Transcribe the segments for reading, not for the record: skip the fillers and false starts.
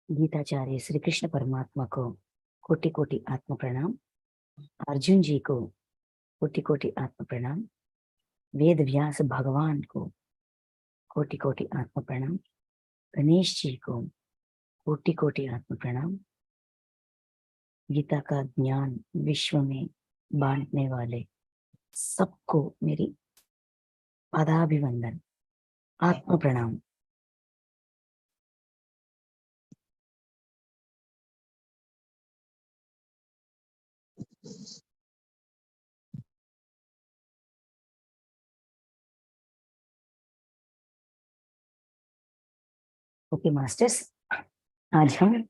गीताचार्य श्री कृष्ण परमात्मा को कोटि कोटि आत्म प्रणाम। अर्जुन जी को कोटि कोटि आत्म प्रणाम। वेद व्यास भगवान को कोटि कोटि आत्म प्रणाम। गणेश जी को कोटि कोटि आत्म प्रणाम। गीता का ज्ञान विश्व में बांटने वाले सबको मेरी पादाभिवंदन, आत्म प्रणाम। ओके मास्टर्स, आज हम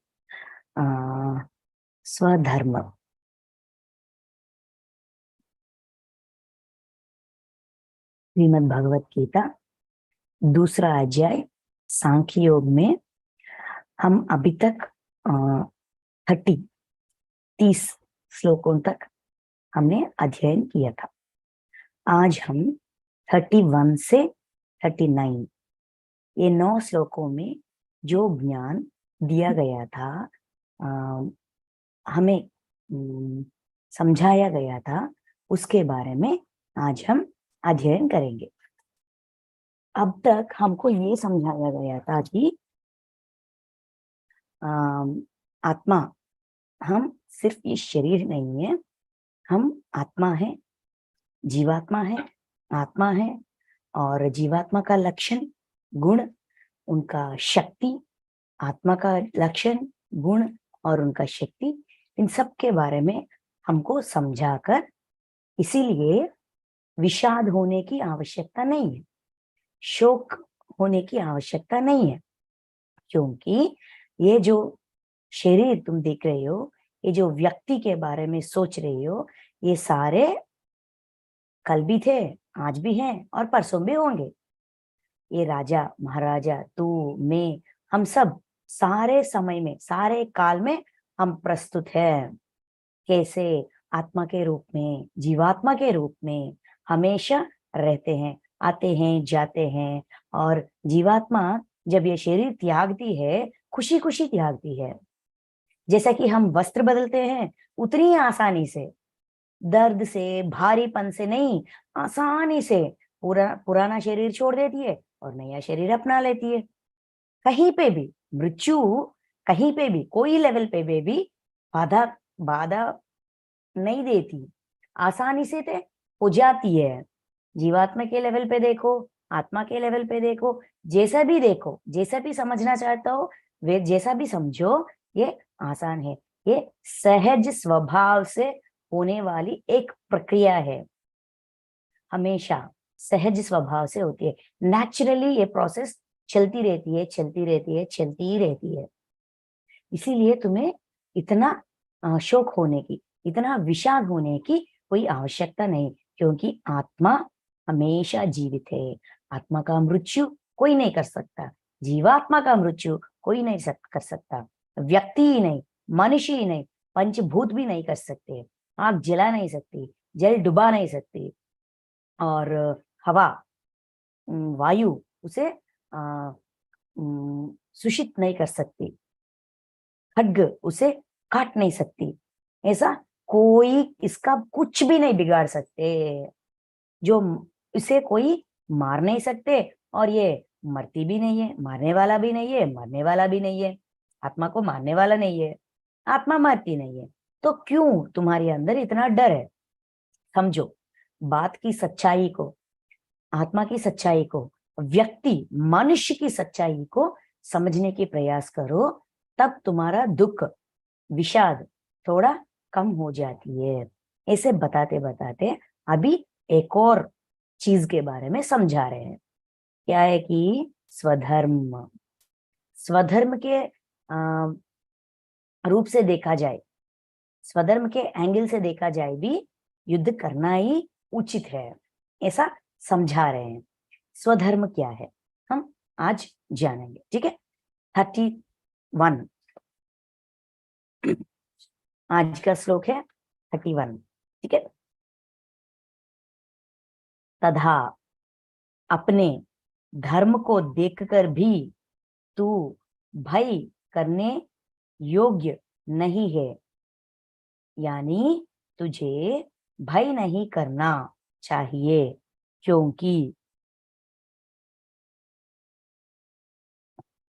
स्वधर्म श्रीमद् भगवत गीता दूसरा अध्याय सांख्य योग में हम अभी तक 30 श्लोकों तक हमने अध्ययन किया था। आज हम 31 से 39 ये 9 श्लोकों में जो ज्ञान दिया गया था, हमें समझाया गया था, उसके बारे में आज हम अध्ययन करेंगे। अब तक हमको ये समझाया गया था कि आत्मा, हम सिर्फ ये शरीर नहीं है, हम आत्मा है, जीवात्मा है, आत्मा है। और जीवात्मा का लक्षण गुण, उनका शक्ति, आत्मा का लक्षण गुण और उनका शक्ति, इन सब के बारे में हमको समझाकर, इसीलिए विषाद होने की आवश्यकता नहीं है, शोक होने की आवश्यकता नहीं है, क्योंकि ये जो शरीर तुम देख रहे हो, ये जो व्यक्ति के बारे में सोच रही हो, ये सारे कल भी थे, आज भी हैं और परसों भी होंगे। ये राजा महाराजा, तू, मैं, हम सब सारे समय में, सारे काल में हम प्रस्तुत हैं। कैसे? आत्मा के रूप में, जीवात्मा के रूप में हमेशा रहते हैं, आते हैं, जाते हैं। और जीवात्मा जब ये शरीर त्यागती है, खुशी खुशी त्यागती है। जैसा कि हम वस्त्र बदलते हैं, उतनी ही आसानी से, दर्द से, भारीपन से नहीं, आसानी से पुराना शरीर छोड़ देती है और नया शरीर अपना लेती है। कहीं पे भी मृत्यु, कहीं पे भी कोई लेवल पे भी बाधा बाधा नहीं देती, आसानी से ते हो जाती है। जीवात्मा के लेवल पे देखो, आत्मा के लेवल पे देखो, जैसा भी देखो, जैसा भी समझना चाहता हो, वे जैसा भी समझो, ये आसान है। ये सहज स्वभाव से होने वाली एक प्रक्रिया है, हमेशा सहज स्वभाव से होती है। नेचुरली ये प्रोसेस चलती रहती है, चलती रहती है, चलती ही रहती है। इसीलिए तुम्हें इतना शोक होने की, इतना विषाद होने की कोई आवश्यकता नहीं, क्योंकि आत्मा हमेशा जीवित है। आत्मा का मृत्यु कोई नहीं कर सकता, जीवात्मा का मृत्यु कोई नहीं कर सकता। व्यक्ति ही नहीं, मनुष्य ही नहीं, पंचभूत भी नहीं कर सकते। आग जला नहीं सकती, जल डुबा नहीं सकती, और हवा, वायु उसे सूषित नहीं कर सकती, खड्ग उसे काट नहीं सकती। ऐसा कोई इसका कुछ भी नहीं बिगाड़ सकते, जो इसे कोई मार नहीं सकते। और ये मरती भी नहीं है, मारने वाला भी नहीं है, मरने वाला भी नहीं है। आत्मा को मारने वाला नहीं है, आत्मा मरती नहीं है। तो क्यों तुम्हारे अंदर इतना डर है? समझो बात की सच्चाई को, आत्मा की सच्चाई को, व्यक्ति मनुष्य की सच्चाई को समझने की प्रयास करो, तब तुम्हारा दुख, विषाद थोड़ा कम हो जाती है। ऐसे बताते बताते अभी एक और चीज के बारे में समझा रहे हैं। क्या है कि स्वधर्म, स्वधर्म के रूप से देखा जाए, स्वधर्म के एंगल से देखा जाए भी युद्ध करना ही उचित है, ऐसा समझा रहे हैं। स्वधर्म क्या है हम आज जानेंगे, ठीक है। 31 आज का श्लोक है, 31, ठीक है। तथा अपने धर्म को देखकर भी तू भय करने योग्य नहीं है, यानी तुझे भय नहीं करना चाहिए, क्योंकि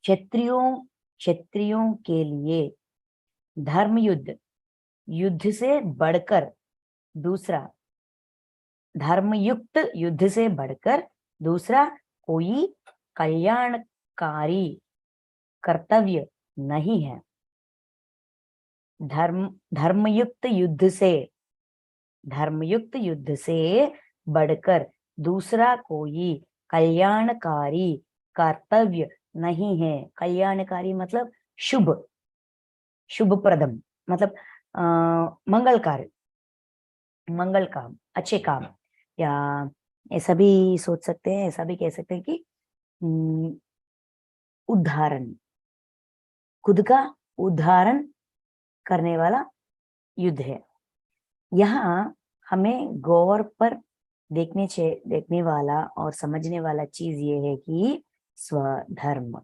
क्षत्रियों के लिए धर्म युद्ध से बढ़कर दूसरा धर्मयुक्त युद्ध से बढ़कर दूसरा कोई कल्याणकारी कर्तव्य नहीं है। धर्मयुक्त युद्ध से बढ़कर दूसरा कोई कल्याणकारी कर्तव्य नहीं है। कल्याणकारी मतलब शुभप्रदम, मतलब मंगल काम, अच्छे काम, या ऐसा भी सोच सकते हैं, ऐसा भी कह सकते हैं कि उदाहरण, खुद का उदाहरण करने वाला युद्ध है। यहाँ हमें गौर पर देखने वाला और समझने वाला चीज ये है कि स्वधर्म,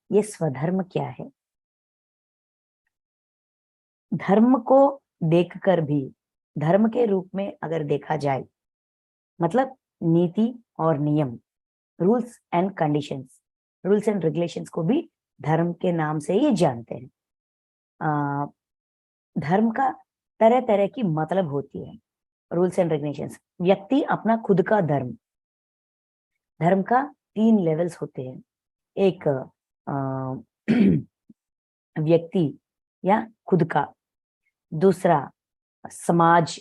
ये स्वधर्म क्या है? धर्म को देखकर भी धर्म के रूप में अगर देखा जाए, मतलब नीति और नियम, rules and conditions, rules and regulations को भी धर्म के नाम से ही जानते हैं। धर्म का तरह तरह की मतलब होती है। रूल्स एंड रेगुलेशंस, व्यक्ति अपना खुद का धर्म का 3 लेवल्स होते हैं। एक व्यक्ति या खुद का, दूसरा समाज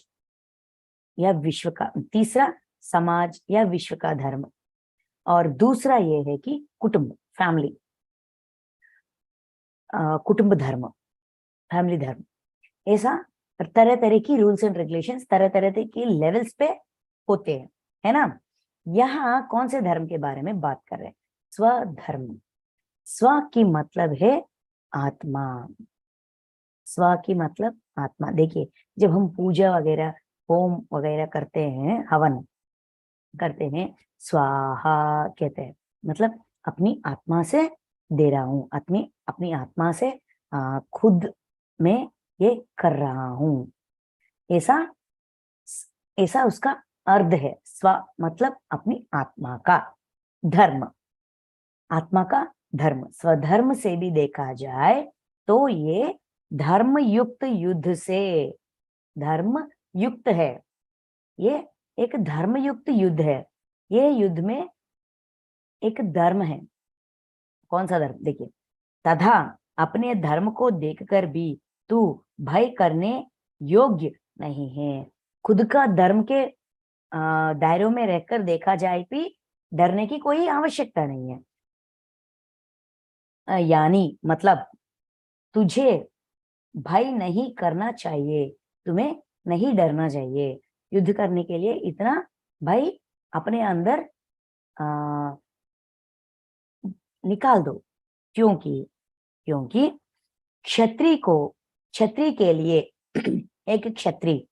या विश्व का, तीसरा समाज या विश्व का धर्म, और दूसरा ये है कि कुटुंब, फैमिली, कुटुंब धर्म, फैमिली धर्म। ऐसा तरह तरह की रूल्स एंड रेगुलेशंस तरह तरह के लेवल्स पे होते हैं, है ना। यहाँ कौन से धर्म के बारे में बात कर रहे हैं? स्वधर्म। स्व की मतलब है आत्मा, स्व की मतलब आत्मा। देखिए, जब हम पूजा वगैरह, होम वगैरह करते हैं, हवन करते हैं, स्वाहा कहते हैं, मतलब अपनी आत्मा से दे रहा हूं, अपनी आत्मा से खुद में ये कर रहा हूं, ऐसा ऐसा उसका अर्थ है। स्व मतलब अपनी आत्मा का धर्म, आत्मा का धर्म। स्वधर्म से भी देखा जाए तो ये धर्म युक्त युद्ध से, धर्म युक्त है, ये एक धर्म युक्त युद्ध है। ये युद्ध में एक धर्म है। कौन सा धर्म? देखिए, तथा अपने धर्म को देखकर भी तू भय करने योग्य नहीं है। खुद का धर्म के दायरों में रहकर देखा जाए भी डरने की कोई आवश्यकता नहीं है। यानी मतलब तुझे भय नहीं करना चाहिए, तुम्हें नहीं डरना चाहिए। युद्ध करने के लिए इतना भय अपने अंदर निकाल दो, क्योंकि क्षत्रिय के लिए एक क्षत्रिय,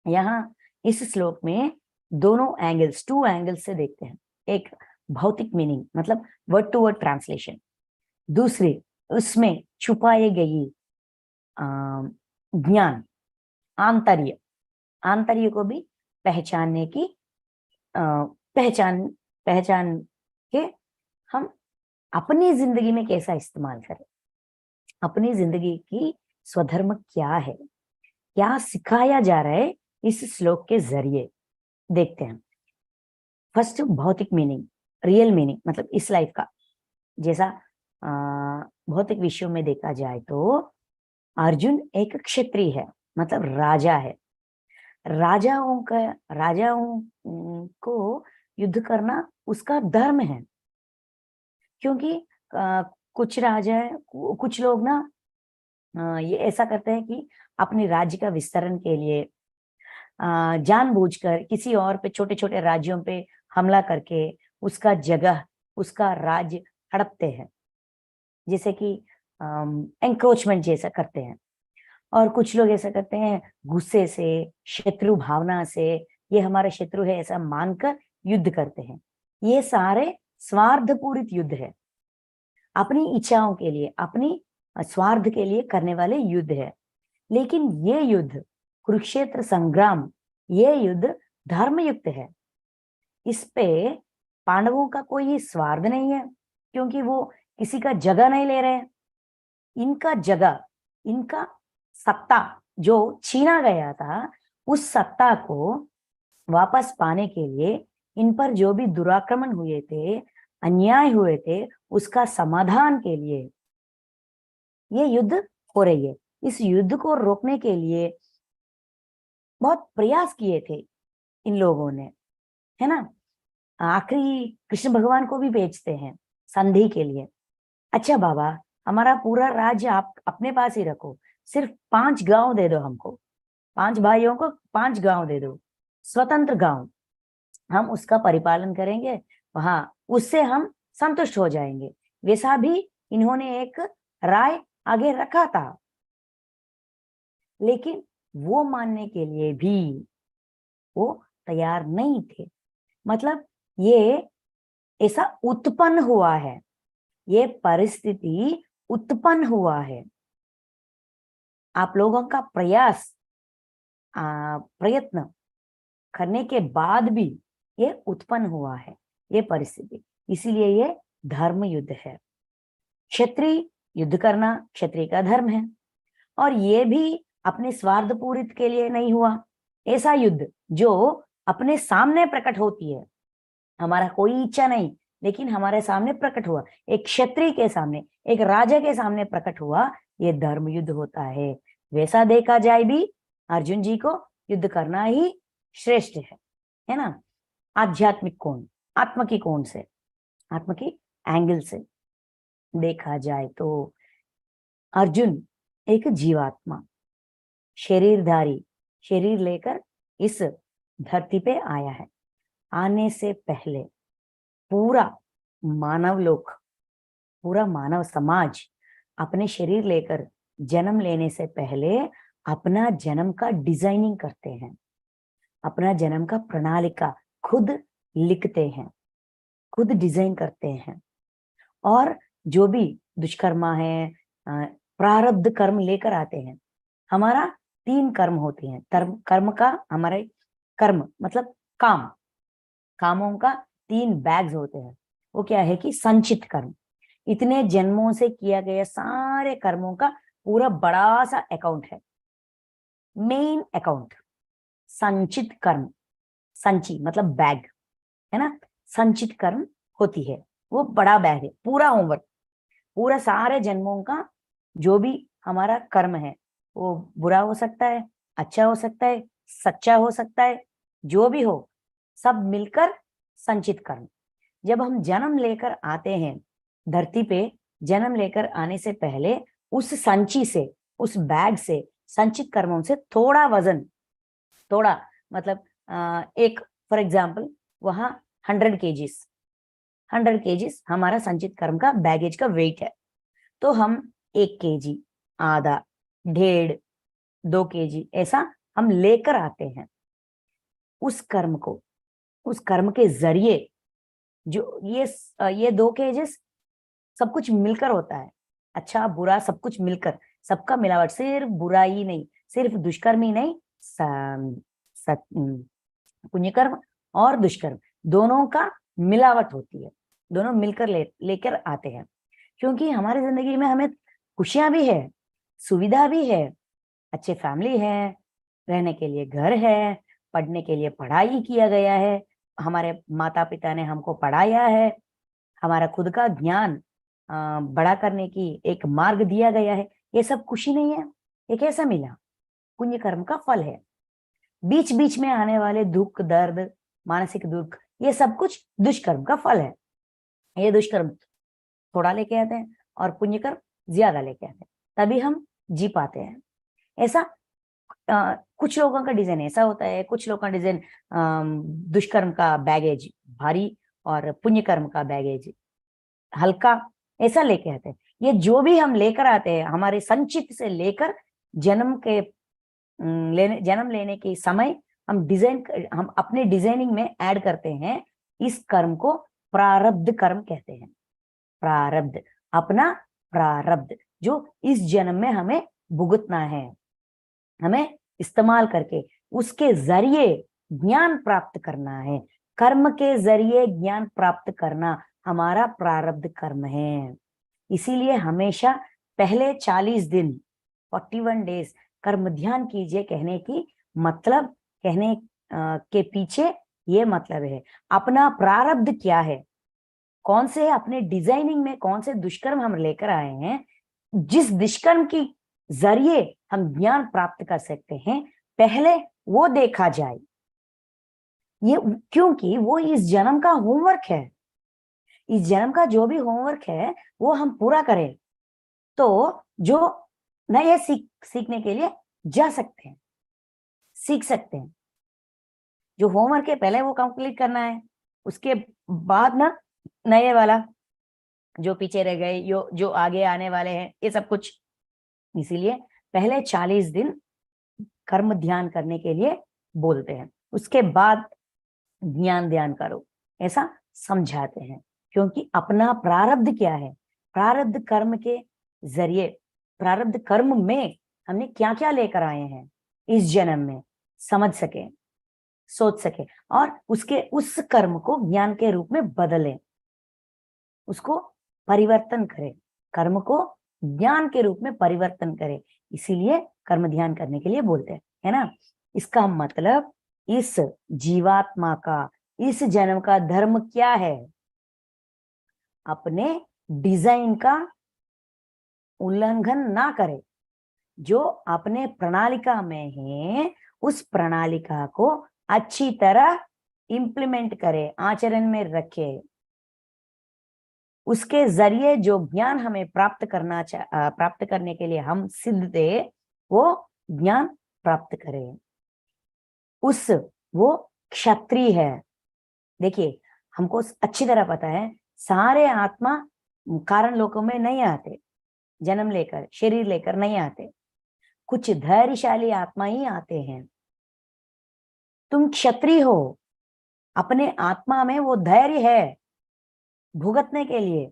यहाँ इस श्लोक में दोनों एंगल्स, 2 एंगल्स से देखते हैं। एक भौतिक मीनिंग, मतलब वर्ड टू वर्ड ट्रांसलेशन, दूसरी उसमें छुपाई गई ज्ञान, आंतर्य को भी पहचानने की पहचान के हम अपनी जिंदगी में कैसा इस्तेमाल करें, अपनी जिंदगी की स्वधर्म क्या है, क्या सिखाया जा रहा है इस श्लोक के जरिए, देखते हैं। फर्स्ट, भौतिक मीनिंग, रियल मीनिंग, मतलब इस लाइफ का। जैसा भौतिक विषयों में देखा जाए तो अर्जुन एक क्षत्रिय है, मतलब राजा है। राजाओं को युद्ध करना उसका धर्म है, क्योंकि कुछ लोग ना ये ऐसा करते हैं कि अपने राज्य का विस्तारण के लिए जानबूझकर किसी और पे, छोटे छोटे राज्यों पे हमला करके उसका जगह, उसका राज्य हड़पते हैं, जैसे कि एंक्रोचमेंट जैसा करते हैं। और कुछ लोग ऐसा करते हैं गुस्से से, शत्रु भावना से, ये हमारा शत्रु है ऐसा मानकर युद्ध करते हैं। ये सारे स्वार्थपूरित युद्ध है। अपनी इच्छाओं के लिए, अपनी स्वार्थ के लिए करने वाले युद्ध है। लेकिन ये युद्ध, कुरुक्षेत्र संग्राम, ये युद्ध धर्मयुक्त है। इस पे पांडवों का कोई स्वार्थ नहीं है, क्योंकि वो किसी का जगह नहीं ले रहे हैं। इनका जगह, इनका सत्ता जो छीना गया था, उस सत्ता को वापस पाने के लिए, इन पर जो भी दुराक्रमण हुए थे, अन्याय हुए थे, उसका समाधान के लिए ये युद्ध हो रही है। इस युद्ध को रोकने के लिए बहुत प्रयास किए थे इन लोगों ने, है ना। आखिरी कृष्ण भगवान को भी भेजते हैं संधि के लिए। अच्छा बाबा, हमारा पूरा राज्य आप अपने पास ही रखो, सिर्फ 5 गांव दे दो हमको, 5 भाइयों को 5 गांव दे दो, स्वतंत्र गांव, हम उसका परिपालन करेंगे, वहां उससे हम संतुष्ट हो जाएंगे। वैसा भी इन्होंने एक राय आगे रखा था, लेकिन वो मानने के लिए भी वो तैयार नहीं थे। मतलब ये ऐसा उत्पन्न हुआ है, ये परिस्थिति उत्पन्न हुआ है। आप लोगों का प्रयत्न करने के बाद भी ये उत्पन्न हुआ है, ये परिस्थिति। इसीलिए ये धर्म युद्ध है। क्षत्रिय युद्ध करना क्षत्रिय का धर्म है, और ये भी अपने स्वार्थ पूरित के लिए नहीं हुआ। ऐसा युद्ध जो अपने सामने प्रकट होती है, हमारा कोई इच्छा नहीं, लेकिन हमारे सामने प्रकट हुआ, एक क्षत्रिय के सामने, एक राजा के सामने प्रकट हुआ, ये धर्म युद्ध होता है। वैसा देखा जाए भी अर्जुन जी को युद्ध करना ही श्रेष्ठ है ना। आध्यात्मिक कोण, आत्मा की कोण से, आत्मा की एंगल से देखा जाए तो अर्जुन एक जीवात्मा, शरीरधारी, शरीर लेकर इस धरती पे आया है। आने से पहले पूरा मानव लोक, पूरा मानव समाज अपने शरीर लेकर जन्म लेने से पहले अपना जन्म का डिजाइनिंग करते हैं, अपना जन्म का प्रणालिका खुद लिखते हैं, खुद डिजाइन करते हैं। और जो भी दुष्कर्मा है, प्रारब्ध कर्म लेकर आते हैं। हमारा 3 कर्म होते हैं। कर्म का, हमारे कर्म मतलब काम, कामों का 3 बैग्स होते हैं। वो क्या है कि संचित कर्म, इतने जन्मों से किया गया सारे कर्मों का पूरा बड़ा सा अकाउंट है, मेन अकाउंट। संचित कर्म, संची मतलब बैग, है ना। संचित कर्म होती है, वो बड़ा बैग है, पूरा होमवर्क, पूरा सारे जन्मों का जो भी हमारा कर्म है, वो बुरा हो सकता है, अच्छा हो सकता है, सच्चा हो सकता है, जो भी हो, सब मिलकर संचित कर्म। जब हम जन्म लेकर आते हैं धरती पे, जन्म लेकर आने से पहले उस संची से, उस बैग से, संचित कर्मों से थोड़ा वजन, थोड़ा मतलब एक फॉर एग्जाम्पल वहां 100 केजीज, 100 केजीज हमारा संचित कर्म का बैगेज का वेट है। तो हम 1 केजी, आधा, 1.5, 2 केजी ऐसा हम लेकर आते हैं। उस कर्म को, उस कर्म के जरिए जो ये 2 केजेस सब कुछ मिलकर होता है, अच्छा बुरा सब कुछ मिलकर, सबका मिलावट, सिर्फ बुराई नहीं, सिर्फ दुष्कर्म ही नहीं, पुण्यकर्म और दुष्कर्म दोनों का मिलावट होती है, दोनों मिलकर लेकर आते हैं। क्योंकि हमारी जिंदगी में हमें खुशियां भी है, सुविधा भी है, अच्छे फैमिली है, रहने के लिए घर है, पढ़ने के लिए पढ़ाई किया गया है, हमारे माता पिता ने हमको पढ़ाया है, हमारा खुद का ज्ञान बड़ा करने की एक मार्ग दिया गया है। ये सब खुशी नहीं है, ये कैसा मिला? पुण्य कर्म का फल है। बीच बीच में आने वाले दुख, दर्द, मानसिक दुख, ये सब कुछ दुष्कर्म का फल है। ये दुष्कर्म थोड़ा लेके आते हैं और पुण्य कर्म ज्यादा लेके आते हैं, तभी हम जी पाते हैं। ऐसा कुछ लोगों का डिजाइन ऐसा होता है, कुछ लोगों का डिजाइन दुष्कर्म का बैगेज भारी और पुण्य कर्म का बैगेज हल्का, ऐसा लेके आते हैं। ये जो भी हम लेकर आते हैं, हमारे संचित से लेकर जन्म लेने के समय हम अपने डिजाइनिंग में ऐड करते हैं। इस कर्म को प्रारब्ध कर्म कहते हैं। प्रारब्ध, अपना प्रारब्ध जो इस जन्म में हमें भुगतना है, हमें इस्तेमाल करके उसके जरिए ज्ञान प्राप्त करना है। कर्म के जरिए ज्ञान प्राप्त करना हमारा प्रारब्ध कर्म है। इसीलिए हमेशा पहले 40 दिन 41 डेज कर्म ध्यान कीजिए कहने की मतलब, कहने के पीछे ये मतलब है अपना प्रारब्ध क्या है, कौन से अपने डिजाइनिंग में कौन से दुष्कर्म हम लेकर आए हैं, जिस दुष्कर्म की जरिए हम ज्ञान प्राप्त कर सकते हैं, पहले वो देखा जाए। ये क्योंकि वो इस जन्म का होमवर्क है, इस जन्म का जो भी होमवर्क है वो हम पूरा करें तो जो नए सीखने के लिए जा सकते हैं, सीख सकते हैं। जो होमवर्क है पहले वो कंप्लीट करना है, उसके बाद ना नए वाला जो पीछे रह गए, जो आगे आने वाले हैं, ये सब कुछ। इसीलिए पहले 40 दिन कर्म ध्यान करने के लिए बोलते हैं, उसके बाद ज्ञान ध्यान करो, ऐसा समझाते हैं। क्योंकि अपना प्रारब्ध क्या है, प्रारब्ध कर्म के जरिए, प्रारब्ध कर्म में हमने क्या क्या लेकर आए हैं इस जन्म में, समझ सके, सोच सके और उसके उस कर्म को ज्ञान के रूप में बदलें, उसको परिवर्तन करें, कर्म को ज्ञान के रूप में परिवर्तन करें। इसीलिए कर्म ध्यान करने के लिए बोलते हैं, है ना। इसका मतलब इस जीवात्मा का इस जन्म का धर्म क्या है, अपने डिजाइन का उल्लंघन ना करे, जो अपने प्रणालिका में है उस प्रणालिका को अच्छी तरह इंप्लीमेंट करे, आचरण में रखे, उसके जरिए जो ज्ञान हमें प्राप्त करने के लिए हम सिद्ध थे वो ज्ञान प्राप्त करें। वो क्षत्रिय है। देखिए हमको अच्छी तरह पता है सारे आत्मा कारण लोकों में नहीं आते, जन्म लेकर शरीर लेकर नहीं आते, कुछ धैर्यशाली आत्मा ही आते हैं। तुम क्षत्रिय हो, अपने आत्मा में वो धैर्य है भुगतने के लिए,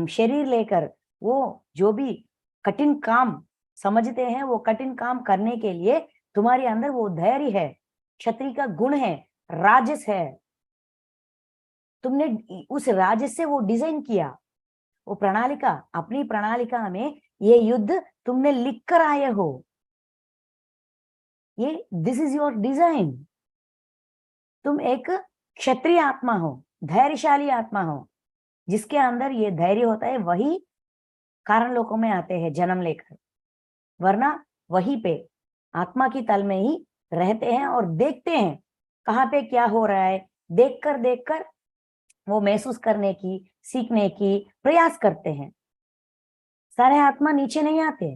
शरीर लेकर वो जो भी कठिन काम समझते हैं वो कठिन काम करने के लिए तुम्हारे अंदर वो धैर्य है, क्षत्रिय का गुण है, राजस है। तुमने उस राजस से वो डिजाइन किया, वो प्रणालिका, अपनी प्रणालिका में ये युद्ध तुमने लिख कर आए हो, ये दिस इज योर डिजाइन। तुम एक क्षत्रिय आत्मा हो, धैर्यशाली आत्मा हो, जिसके अंदर ये धैर्य होता है, वही कारण लोकों में आते हैं जन्म लेकर, वरना वहीं पे आत्मा की तल में ही रहते हैं और देखते हैं कहाँ पे क्या हो रहा है, देखकर वो महसूस करने की, सीखने की प्रयास करते हैं। सारे आत्मा नीचे नहीं आते,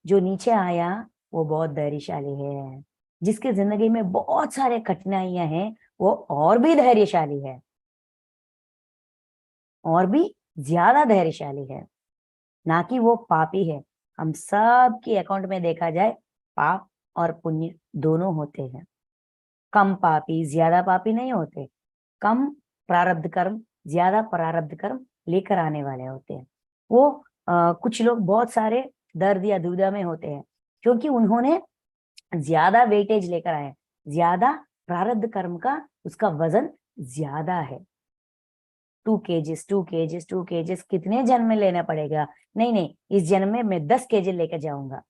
जो नीचे आया वो बहुत धैर्यशाली है, जिसके जिंदगी में बहुत सारे कठिनाइयां हैं वो और भी धैर्यशाली है, और भी ज्यादा धैर्यशाली है, ना कि वो पापी है। हम सब के अकाउंट में देखा जाए पाप और पुण्य दोनों होते हैं, कम पापी ज्यादा पापी नहीं होते, कम प्रारब्ध कर्म ज्यादा प्रारब्ध कर्म लेकर आने वाले होते हैं। वो कुछ लोग बहुत सारे दर्द या दुविधा में होते हैं क्योंकि उन्होंने ज्यादा वेटेज लेकर आए, ज्यादा प्रारब्ध कर्म का उसका वजन ज्यादा है। 2 केजीज कितने जन्म में लेना पड़ेगा, नहीं इस जन्म में मैं 10 केजी लेकर जाऊंगा,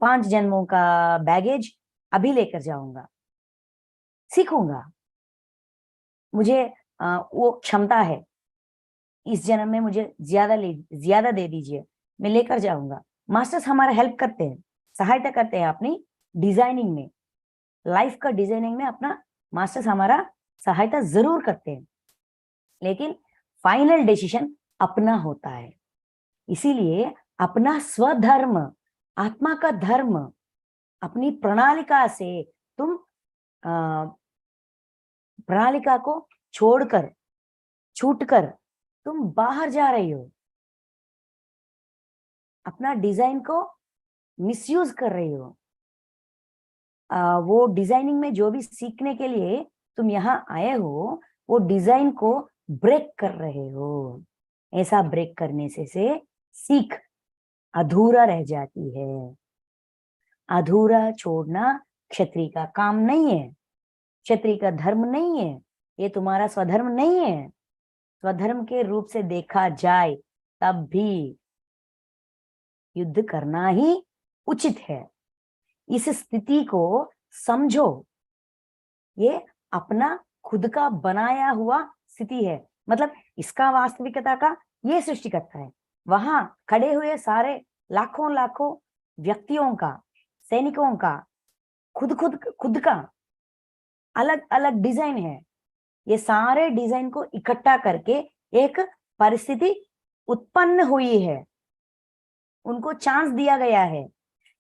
5 जन्मों का बैगेज अभी लेकर जाऊंगा, सीखूंगा, मुझे वो क्षमता है, इस जन्म में मुझे ज्यादा दे दीजिए, मैं लेकर जाऊंगा। मास्टर्स हमारा हेल्प करते हैं, सहायता करते हैं अपनी डिजाइनिंग में, लाइफ का डिजाइनिंग में अपना मास्टर्स हमारा सहायता जरूर करते हैं, लेकिन फाइनल डिसीजन अपना होता है। इसीलिए अपना स्वधर्म, आत्मा का धर्म, अपनी प्रणालिका से तुम प्रणालिका को छोड़कर, छूटकर तुम बाहर जा रही हो, अपना डिजाइन को मिसयूज कर रही हो। वो डिजाइनिंग में जो भी सीखने के लिए तुम यहाँ आए हो, वो डिजाइन को ब्रेक कर रहे हो। ऐसा ब्रेक करने से सीख अधूरा रह जाती है। अधूरा छोड़ना क्षत्रिय का काम नहीं है, क्षत्रिय का धर्म नहीं है, ये तुम्हारा स्वधर्म नहीं है। स्वधर्म के रूप से देखा जाए तब भी युद्ध करना ही उचित है। इस स्थिति को समझो, ये अपना खुद का बनाया हुआ स्थिति है। मतलब इसका वास्तविकता का ये सृष्टिकर्ता है। वहां खड़े हुए सारे लाखों लाखों व्यक्तियों का, सैनिकों का खुद का अलग अलग डिजाइन है। ये सारे डिजाइन को इकट्ठा करके एक परिस्थिति उत्पन्न हुई है। उनको चांस दिया गया है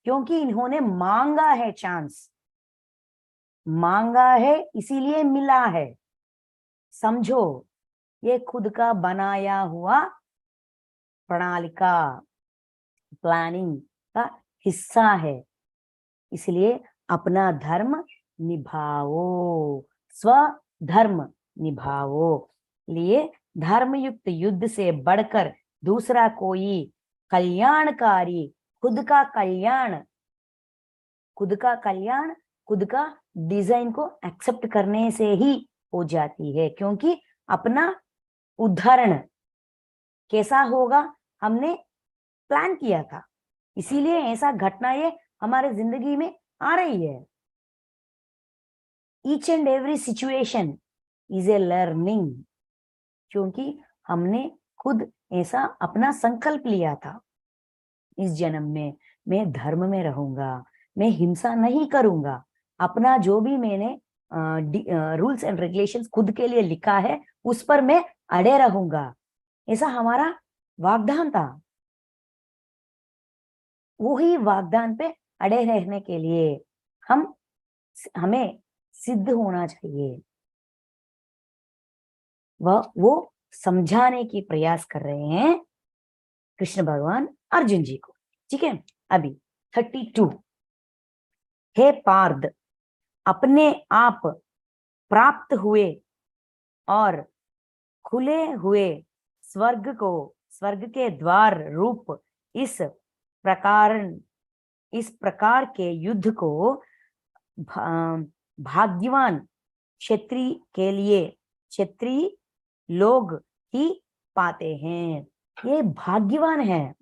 क्योंकि इन्होंने मांगा है, चांस मांगा है इसीलिए मिला है। समझो, ये खुद का बनाया हुआ प्रणालिका, प्लानिंग का हिस्सा है। इसलिए अपना धर्म निभाओ, स्वधर्म निभाओ। लिए धर्मयुक्त युद्ध से बढ़कर दूसरा कोई कल्याणकारी, खुद का कल्याण, खुद का कल्याण, खुद का डिजाइन को एक्सेप्ट करने से ही हो जाती है। क्योंकि अपना उदाहरण कैसा होगा हमने प्लान किया था, इसीलिए ऐसा घटना ये हमारे जिंदगी में आ रही है। Each and every situation is a learning, क्योंकि हमने खुद ऐसा अपना संकल्प लिया था। इस जन्म में मैं धर्म में रहूंगा, मैं हिंसा नहीं करूंगा। अपना जो भी मैंने रूल्स एंड रेगुलेशंस खुद के लिए लिखा है उस पर मैं अड़े रहूंगा। ऐसा हमारा वाग्दान था। वही वाग्दान पे अड़े रहने के लिए हमें सिद्ध होना चाहिए। वो समझाने की प्रयास कर रहे हैं कृष्ण भगवान अर्जुन जी को। ठीक है, अभी 32। हे पार्थ, अपने आप प्राप्त हुए और खुले हुए स्वर्ग को, स्वर्ग के द्वार रूप इस प्रकार के युद्ध को भाग्यवान क्षत्रिय के लिए क्षत्रिय लोग ही पाते हैं। ये भाग्यवान है,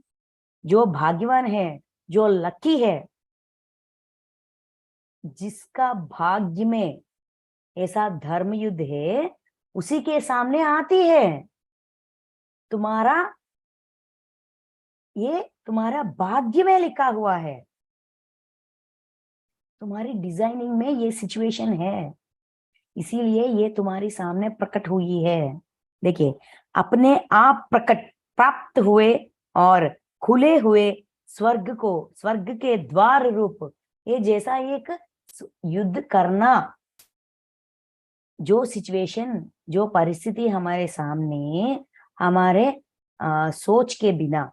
जो भाग्यवान है, जो लकी है, जिसका भाग्य में ऐसा धर्म युद्ध है, उसी के सामने आती है। ये तुम्हारा भाग्य में लिखा हुआ है, तुम्हारी डिजाइनिंग में ये सिचुएशन है, इसीलिए ये तुम्हारे सामने प्रकट हुई है। देखिए, अपने आप प्रकट प्राप्त हुए और खुले हुए स्वर्ग को, स्वर्ग के द्वार रूप, ये जैसा एक युद्ध करना, जो सिचुएशन, जो परिस्थिति हमारे सामने हमारे सोच के बिना,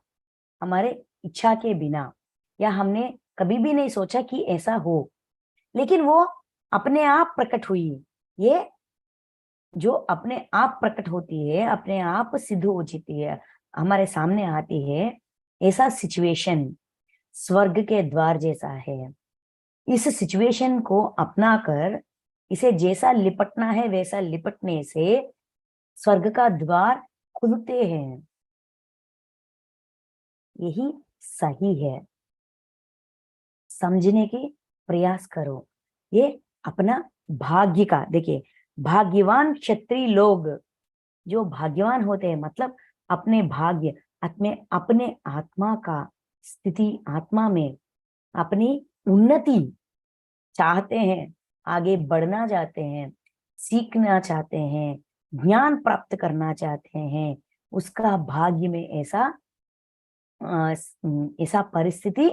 हमारे इच्छा के बिना, या हमने कभी भी नहीं सोचा कि ऐसा हो, लेकिन वो अपने आप प्रकट हुई। ये जो अपने आप प्रकट होती है, अपने आप सिद्ध हो जाती है, हमारे सामने आती है, ऐसा सिचुएशन स्वर्ग के द्वार जैसा है। इस सिचुएशन को अपनाकर इसे जैसा लिपटना है वैसा लिपटने से स्वर्ग का द्वार खुलते हैं। यही सही है, समझने की प्रयास करो। ये अपना भाग्य का, देखिए, भाग्यवान क्षत्रिय लोग, जो भाग्यवान होते हैं मतलब अपने भाग्य, अपने आत्मा का स्थिति, आत्मा में अपनी उन्नति चाहते हैं, आगे बढ़ना चाहते हैं, सीखना चाहते हैं, ज्ञान प्राप्त करना चाहते हैं, उसका भाग्य में ऐसा परिस्थिति,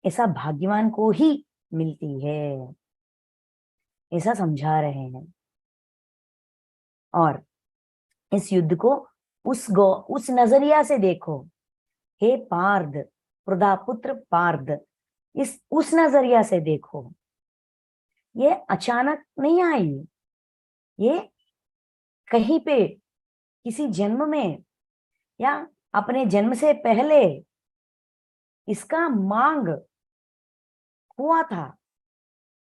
ऐसा भाग्यवान को ही मिलती है, ऐसा समझा रहे हैं। और इस युद्ध को उस नजरिया से देखो। हे पार्थ, प्रदापुत्र पार्थ, उस नजरिया से देखो। ये अचानक नहीं आई, ये कहीं पे किसी जन्म में या अपने जन्म से पहले इसका मांग हुआ था,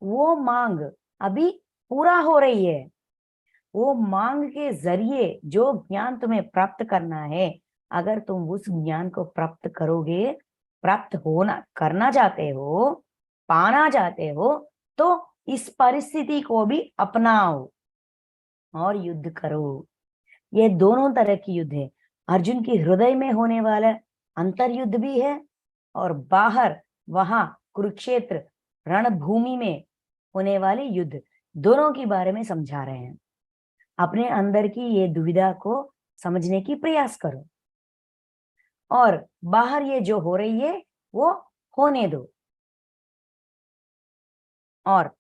वो मांग अभी पूरा हो रही है। वो मांग के जरिए जो ज्ञान तुम्हें प्राप्त करना है, अगर तुम उस ज्ञान को प्राप्त करोगे, प्राप्त होना करना चाहते हो, पाना चाहते हो, तो इस परिस्थिति को भी अपनाओ और युद्ध करो। ये दोनों तरह की युद्ध है। अर्जुन के हृदय में होने वाला अंतर युद्ध भी है, और बाहर वहां कुरुक्षेत्र रणभूमि में होने वाले युद्ध, दोनों के बारे में समझा रहे हैं। अपने अंदर की ये दुविधा को समझने की प्रयास करो, और बाहर ये जो हो रही है वो होने दो। और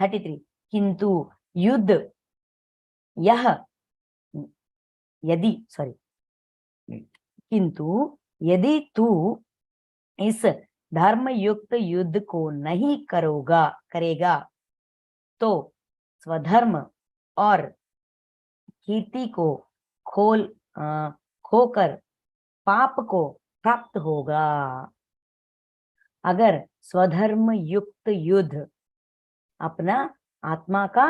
33, किंतु युद्ध यह यदि सॉरी किंतु यदि तू इस धर्म युक्त युद्ध को नहीं करेगा तो स्वधर्म और कीर्ति को खोकर पाप को प्राप्त होगा। अगर स्वधर्म युक्त युद्ध अपना आत्मा का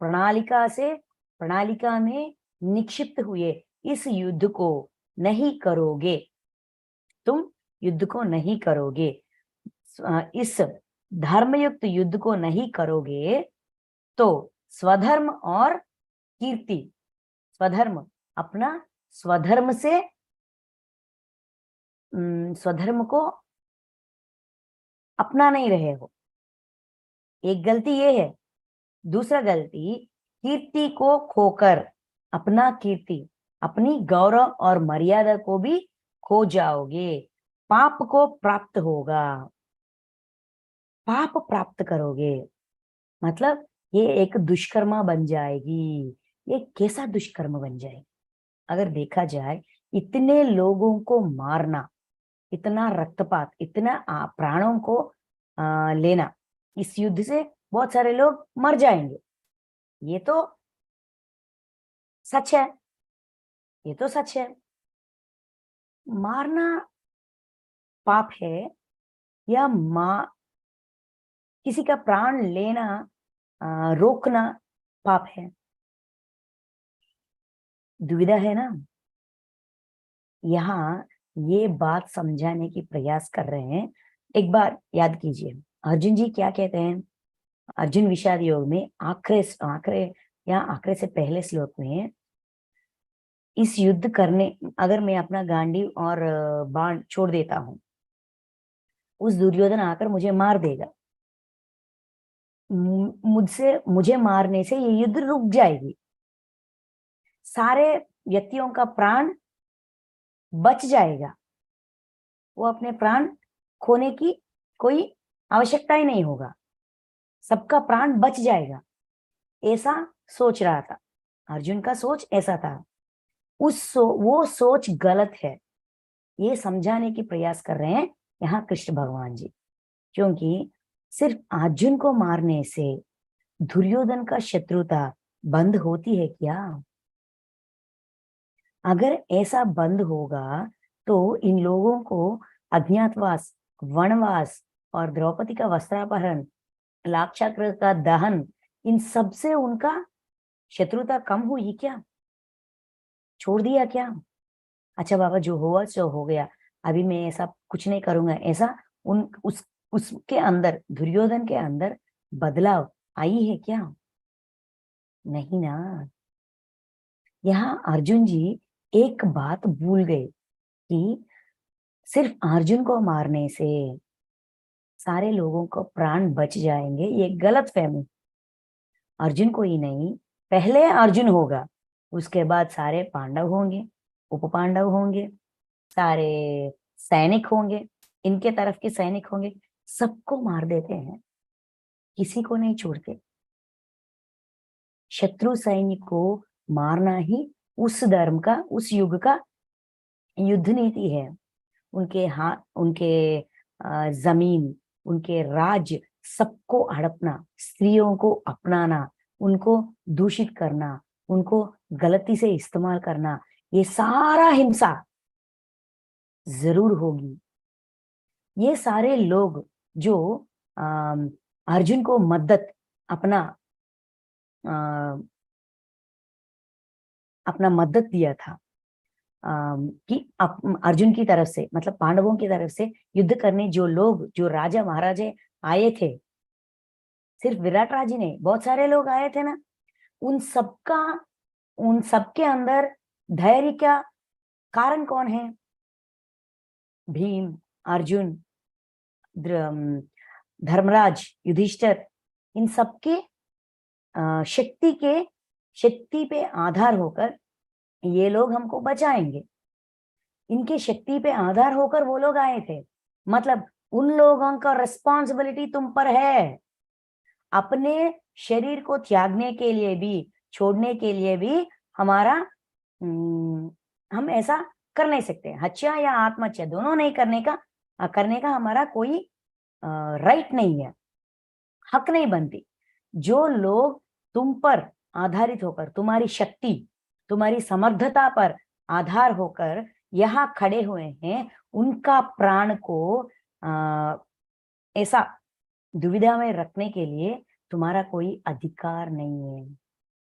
प्रणालिका में निक्षिप्त हुए इस युद्ध को नहीं करोगे, तुम युद्ध को नहीं करोगे, इस धर्मयुक्त युद्ध को नहीं करोगे, तो स्वधर्म और कीर्ति, स्वधर्म अपना स्वधर्म से स्वधर्म को अपना नहीं रहे हो, एक गलती ये है। दूसरा गलती, कीर्ति को खोकर, अपना कीर्ति, अपनी गौरव और मर्यादा को भी खो जाओगे, पाप को प्राप्त होगा, पाप प्राप्त करोगे। मतलब ये एक दुष्कर्म बन जाएगी। ये कैसा दुष्कर्म बन जाएगी? अगर देखा जाए, इतने लोगों को मारना, इतना रक्तपात, इतना प्राणों को लेना, इस युद्ध से बहुत सारे लोग मर जाएंगे। ये तो सच है, ये तो सच है। मारना पाप है या किसी का प्राण लेना, रोकना पाप है? दुविधा है ना। यहाँ ये बात समझाने की प्रयास कर रहे हैं। एक बार याद कीजिए, अर्जुन जी क्या कहते हैं? अर्जुन विषाद योग में आखिरी से पहले श्लोक में, इस युद्ध करने, अगर मैं अपना गांडीव और बाण छोड़ देता हूं, उस दुर्योधन आकर मुझे मार देगा, मुझे मारने से ये युद्ध रुक जाएगी, सारे व्यक्तियों का प्राण बच जाएगा, वो अपने प्राण खोने की कोई आवश्यकता ही नहीं होगा, सबका प्राण बच जाएगा। ऐसा सोच रहा था अर्जुन का, सोच ऐसा था। वो सोच गलत है, ये समझाने की प्रयास कर रहे हैं यहाँ कृष्ण भगवान जी। क्योंकि सिर्फ अर्जुन को मारने से दुर्योधन का शत्रुता बंद होती है क्या? अगर ऐसा बंद होगा तो इन लोगों को अज्ञातवास, वनवास और द्रौपदी का वस्त्रापहरण, लाक्षागृह का दहन, इन सब से उनका शत्रुता कम हुई क्या? छोड़ दिया क्या? अच्छा बाबा, जो हुआ सो हो गया, अभी मैं ऐसा कुछ नहीं करूंगा, ऐसा उसके अंदर, दुर्योधन के अंदर बदलाव आई है क्या? नहीं ना। यहाँ अर्जुन जी एक बात भूल गए कि सिर्फ अर्जुन को मारने से सारे लोगों को प्राण बच जाएंगे, ये गलत फहमी। अर्जुन को ही नहीं, पहले अर्जुन होगा, उसके बाद सारे पांडव होंगे, उप पांडव होंगे, सारे सैनिक होंगे, इनके तरफ के सैनिक होंगे, सबको मार देते हैं, किसी को नहीं छोड़ते। शत्रु सैनिक को मारना ही उस धर्म का, उस युग का युद्ध नीति है। उनके हाथ, उनके जमीन, उनके राज्य, सबको हड़पना, स्त्रियों को अपनाना, उनको दूषित करना, उनको गलती से इस्तेमाल करना, ये सारा हिंसा जरूर होगी। ये सारे लोग जो अर्जुन को मदद अपना अपना मदद दिया था, कि अर्जुन की तरफ से, मतलब पांडवों की तरफ से युद्ध करने जो लोग, जो राजा महाराजे आए थे, सिर्फ विराट राजी नहीं, बहुत सारे लोग आए थे ना, उन सबका, उन सबके अंदर धैर्य का कारण कौन है? भीम, अर्जुन, धर्मराज, युधिष्ठिर, इन सबके शक्ति पे आधार होकर ये लोग हमको बचाएंगे। इनके शक्ति पे आधार होकर वो लोग आए थे, मतलब उन लोगों का रिस्पॉन्सिबिलिटी तुम पर है। अपने शरीर को त्यागने के लिए भी, छोड़ने के लिए भी हमारा हम ऐसा कर नहीं सकते। हत्या या आत्महत्या दोनों नहीं करने का हमारा कोई राइट नहीं है, हक नहीं बनती। जो लोग तुम पर आधारित होकर, तुम्हारी शक्ति, तुम्हारी समर्थता पर आधार होकर यहाँ खड़े हुए हैं, उनका प्राण को ऐसा दुविधा में रखने के लिए तुम्हारा कोई अधिकार नहीं है।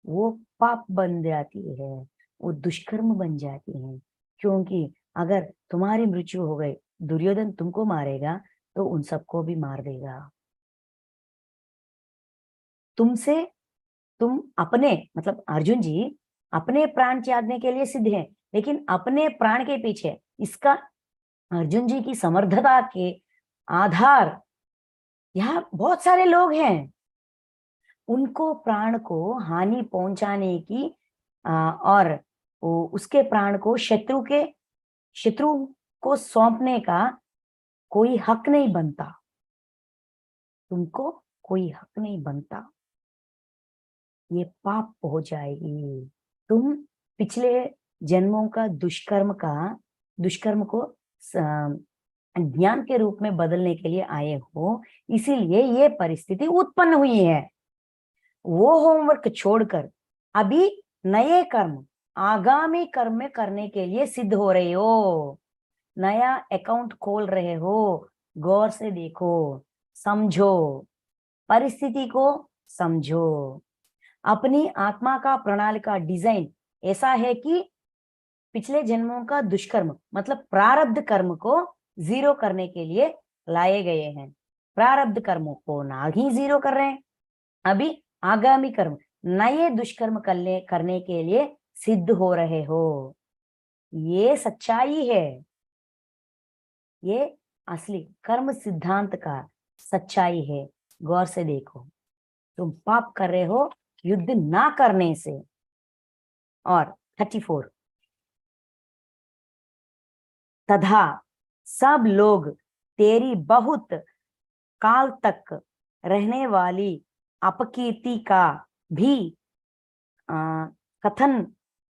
वो पाप बन जाती है, वो दुष्कर्म बन जाती है। क्योंकि अगर तुम्हारी मृत्यु हो गई, दुर्योधन तुमको मारेगा तो उन सबको भी मार देगा। तुमसे, तुम अपने, मतलब अर्जुन जी अपने प्राण त्यागने के लिए सिद्ध हैं, लेकिन अपने प्राण के पीछे, इसका अर्जुन जी की समर्थता के आधार यहाँ बहुत सारे लोग हैं। उनको प्राण को हानि पहुंचाने की और उसके प्राण को शत्रु को सौंपने का कोई हक नहीं बनता। तुमको कोई हक नहीं बनता, ये पाप हो जाएगी। तुम पिछले जन्मों का दुष्कर्म को ज्ञान के रूप में बदलने के लिए आए हो, इसीलिए ये परिस्थिति उत्पन्न हुई है। वो होमवर्क छोड़कर अभी नए कर्म, आगामी कर्म में करने के लिए सिद्ध हो रहे हो, नया अकाउंट खोल रहे हो। गौर से देखो, समझो, परिस्थिति को समझो। अपनी आत्मा का प्रणाली का डिजाइन ऐसा है कि पिछले जन्मों का दुष्कर्म, मतलब प्रारब्ध कर्म को जीरो करने के लिए लाए गए हैं। प्रारब्ध कर्मों को ना ही जीरो कर रहे हैं, अभी आगामी कर्म, नए दुष्कर्म करने के लिए सिद्ध हो रहे हो। ये सच्चाई है, ये असली कर्म सिद्धांत का सच्चाई है। गौर से देखो, तुम पाप कर रहे हो युद्ध ना करने से। और 34, तथा सब लोग तेरी बहुत काल तक रहने वाली अपकीर्ति का भी कथन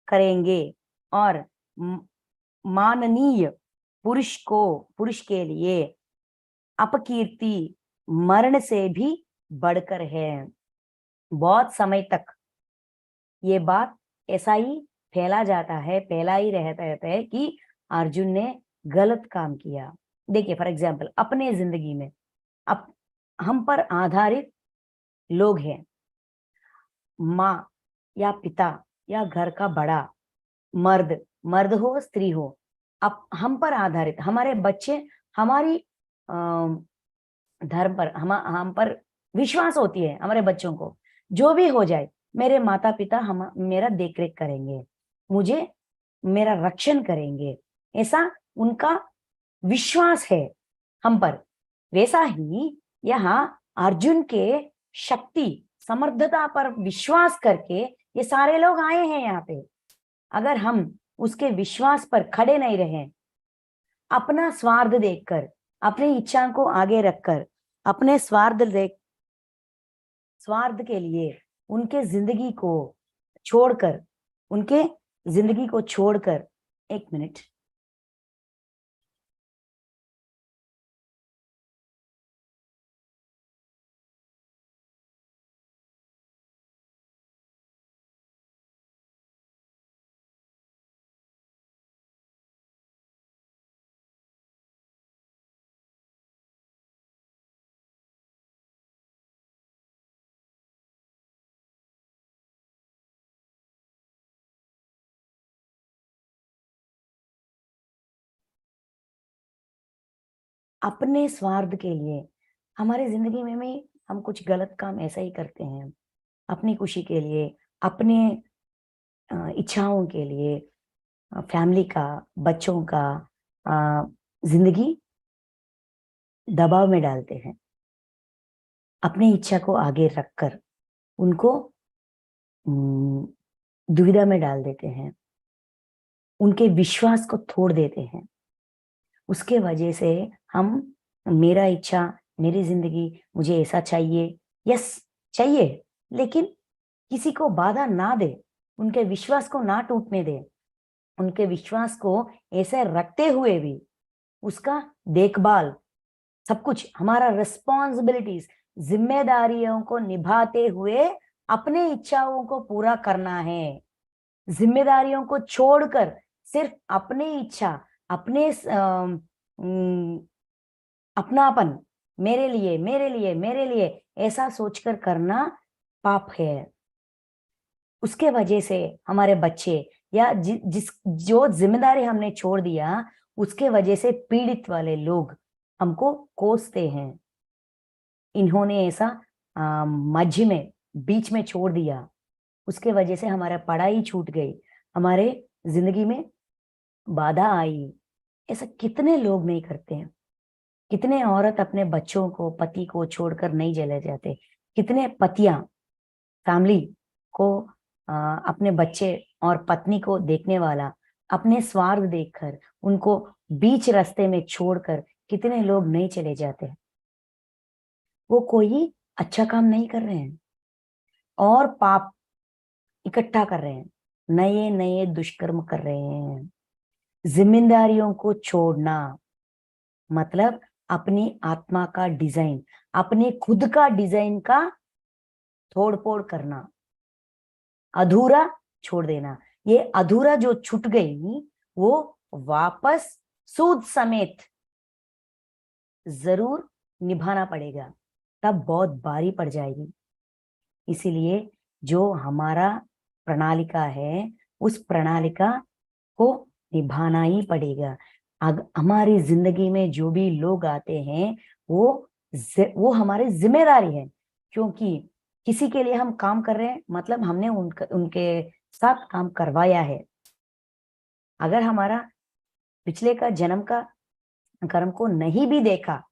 करेंगे, और माननीय पुरुष के लिए अपकीर्ति मरण से भी बढ़कर है। बहुत समय तक ये बात ऐसा ही फैला ही रहता है कि अर्जुन ने गलत काम किया। देखिए फॉर एग्जाम्पल, अपने जिंदगी में अब हम पर आधारित लोग हैं, माँ या पिता या घर का बड़ा, मर्द मर्द हो स्त्री हो, अब हम पर आधारित हमारे बच्चे, हमारी धर्म पर हम पर विश्वास होती है हमारे बच्चों को। जो भी हो जाए, मेरे माता पिता हम मेरा देखरेख करेंगे, मुझे मेरा रक्षण करेंगे, ऐसा उनका विश्वास है हम पर। वैसा ही यहाँ अर्जुन के शक्ति समर्थता पर विश्वास करके ये सारे लोग आए हैं यहाँ पे। अगर हम उसके विश्वास पर खड़े नहीं रहे, अपना स्वार्थ देखकर, अपनी इच्छा को आगे रखकर, अपने स्वार्थ के लिए उनके जिंदगी को छोड़कर, उनके जिंदगी को छोड़कर, एक मिनट, अपने स्वार्थ के लिए हमारे जिंदगी में हम कुछ गलत काम ऐसा ही करते हैं, अपनी खुशी के लिए, अपने इच्छाओं के लिए, फैमिली का, बच्चों का जिंदगी दबाव में डालते हैं। अपनी इच्छा को आगे रखकर उनको दुविधा में डाल देते हैं, उनके विश्वास को तोड़ देते हैं। उसके वजह से हम, मेरा इच्छा, मेरी जिंदगी, मुझे ऐसा चाहिए, यस चाहिए, लेकिन किसी को बाधा ना दे, उनके विश्वास को ना टूटने दे, उनके विश्वास को ऐसे रखते हुए भी उसका देखभाल, सब कुछ हमारा रिस्पॉन्सिबिलिटीज, जिम्मेदारियों को निभाते हुए अपने इच्छाओं को पूरा करना है। जिम्मेदारियों को छोड़कर सिर्फ अपनी इच्छा, अपने अपनापन, मेरे लिए मेरे लिए मेरे लिए ऐसा सोचकर करना पाप है। उसके वजह से हमारे बच्चे या जो जिम्मेदारी हमने छोड़ दिया, उसके वजह से पीड़ित वाले लोग हमको कोसते हैं। इन्होंने ऐसा मध्य में, बीच में छोड़ दिया, उसके वजह से हमारा पढ़ाई छूट गई, हमारे जिंदगी में बाधा आई। ऐसा कितने लोग नहीं करते हैं? कितने औरत अपने बच्चों को, पति को छोड़कर नहीं चले जाते? कितने पतियां फैमिली को, अपने बच्चे और पत्नी को देखने वाला अपने स्वार्थ देखकर उनको बीच रास्ते में छोड़कर कितने लोग नहीं चले जाते? वो कोई अच्छा काम नहीं कर रहे हैं और पाप इकट्ठा कर रहे हैं, नए नए दुष्कर्म कर रहे हैं। जिम्मेदारियों को छोड़ना मतलब अपनी आत्मा का डिजाइन, अपने खुद का डिजाइन का तोड़ फोड़ करना, अधूरा छोड़ देना। ये अधूरा जो छूट गई वो वापस सूद समेत जरूर निभाना पड़ेगा, तब बहुत भारी पड़ जाएगी। इसीलिए जो हमारा प्रणालिका है, उस प्रणालिका को निभाना ही पड़ेगा। हमारी जिंदगी में जो भी लोग आते हैं वो हमारी जिम्मेदारी है, क्योंकि किसी के लिए हम काम कर रहे हैं मतलब हमने उनके साथ काम करवाया है। अगर हमारा पिछले का जन्म का कर्म को नहीं भी देखा,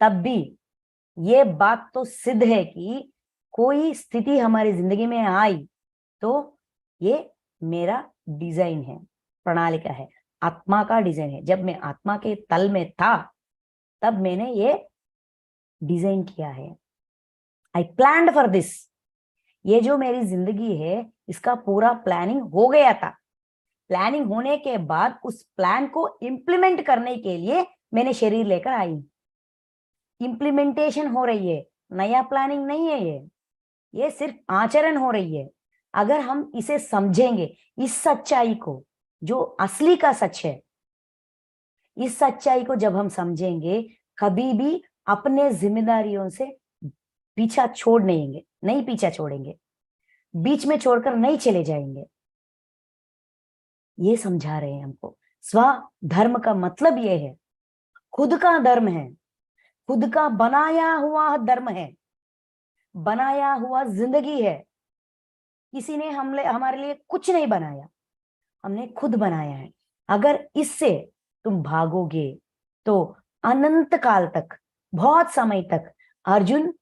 तब भी ये बात तो सिद्ध है कि कोई स्थिति हमारी जिंदगी में आई तो ये मेरा डिजाइन है, प्रणालिका है, आत्मा का डिजाइन है। जब मैं आत्मा के तल में था तब मैंने ये डिजाइन किया है। आई प्लान्ड फॉर दिस। ये जो मेरी जिंदगी है इसका पूरा प्लानिंग हो गया था। प्लानिंग होने के बाद उस प्लान को इम्प्लीमेंट करने के लिए मैंने शरीर लेकर आई। इम्प्लीमेंटेशन हो रही है, नया प्लानिंग नहीं है ये सिर्फ आचरण हो रही है। अगर हम इसे समझेंगे, इस सच्चाई को जो असली का सच है, इस सच्चाई को जब हम समझेंगे, कभी भी अपने जिम्मेदारियों से पीछा छोड़ नहीं पीछा छोड़ेंगे, बीच में छोड़कर नहीं चले जाएंगे। ये समझा रहे हैं हमको। स्व धर्म का मतलब ये है, खुद का धर्म है, खुद का बनाया हुआ धर्म है, बनाया हुआ जिंदगी है। किसी ने हमारे लिए कुछ नहीं बनाया, हमने खुद बनाया है। अगर इससे तुम भागोगे तो अनंत काल तक, बहुत समय तक अर्जुन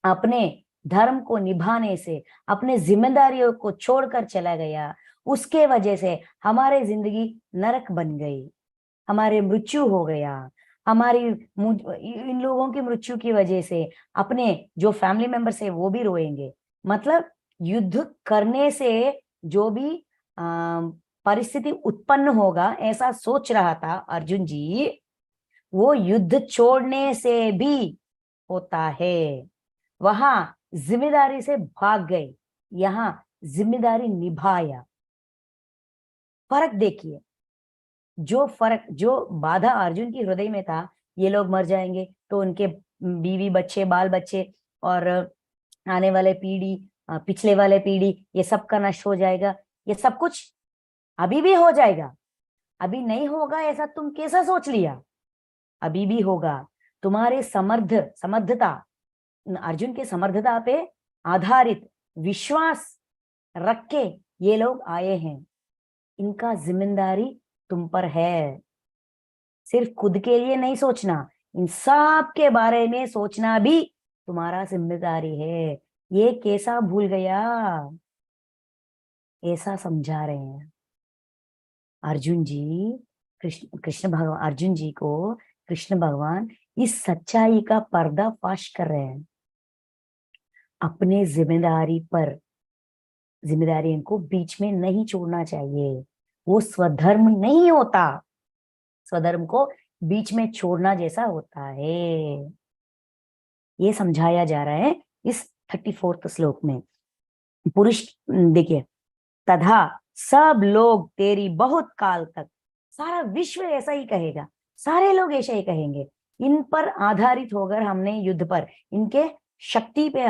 अपने धर्म को निभाने से, अपने जिम्मेदारियों को छोड़कर चला गया। उसके वजह से हमारी जिंदगी नरक बन गई, हमारे मृत्यु हो गया। हमारी इन लोगों की मृत्यु की वजह से अपने जो फैमिली मेंबर्स है वो भी रोएंगे। मतलब युद्ध करने से जो भी परिस्थिति उत्पन्न होगा, ऐसा सोच रहा था अर्जुन जी, वो युद्ध छोड़ने से भी होता है। वहां जिम्मेदारी से भाग गए, यहां जिम्मेदारी निभाया। फर्क देखिए, जो बाधा अर्जुन की हृदय में था, ये लोग मर जाएंगे तो उनके बीवी बच्चे, बाल बच्चे और आने वाले पीढ़ी, पिछले वाले पीढ़ी, ये सब का नष्ट हो जाएगा। ये सब कुछ अभी भी हो जाएगा, अभी नहीं होगा ऐसा तुम कैसा सोच लिया? अभी भी होगा। तुम्हारे समर्थता, अर्जुन के समर्थता पे आधारित विश्वास रख के ये लोग आए हैं। इनका जिम्मेदारी तुम पर है। सिर्फ खुद के लिए नहीं सोचना, इन सब के बारे में सोचना भी तुम्हारा जिम्मेदारी है। ये कैसा भूल गया, ऐसा समझा रहे हैं अर्जुन जी। कृष्ण कृष्ण भगवान अर्जुन जी को कृष्ण भगवान इस सच्चाई का पर्दाफाश कर रहे हैं। अपने जिम्मेदारी इनको बीच में नहीं छोड़ना चाहिए। वो स्वधर्म नहीं होता, स्वधर्म को बीच में छोड़ना जैसा होता है। ये समझाया जा रहा है इस 34th श्लोक में। पुरुष देखिए, तथा सब लोग तेरी बहुत काल तक, सारा विश्व ऐसा ही कहेगा, सारे लोग ऐसा ही कहेंगे। इन पर आधारित होकर हमने युद्ध पर, इनके शक्ति पे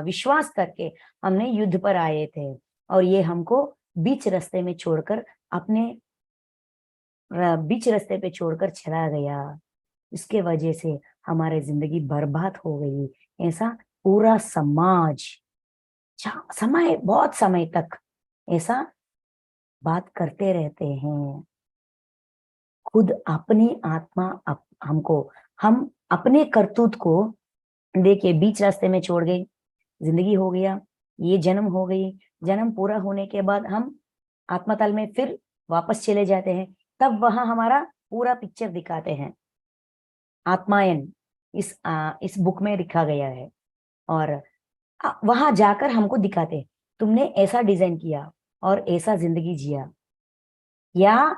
विश्वास करके हमने युद्ध पर आए थे, और ये हमको बीच रास्ते में छोड़कर बीच रास्ते पे छोड़कर चला गया। इसके वजह से हमारी जिंदगी बर्बाद हो गई। ऐसा पूरा समाज बहुत समय तक ऐसा बात करते रहते हैं। खुद अपनी आत्मा हम अपने करतूत को देखिए बीच रास्ते में छोड़ गई, जिंदगी हो गया, ये जन्म हो गई। जन्म पूरा होने के बाद हम आत्मातल में फिर वापस चले जाते हैं, तब वहां हमारा पूरा पिक्चर दिखाते हैं। आत्मायन इस बुक में लिखा गया है, और वहां जाकर हमको दिखाते तुमने ऐसा डिजाइन किया और ऐसा जिंदगी जिया, या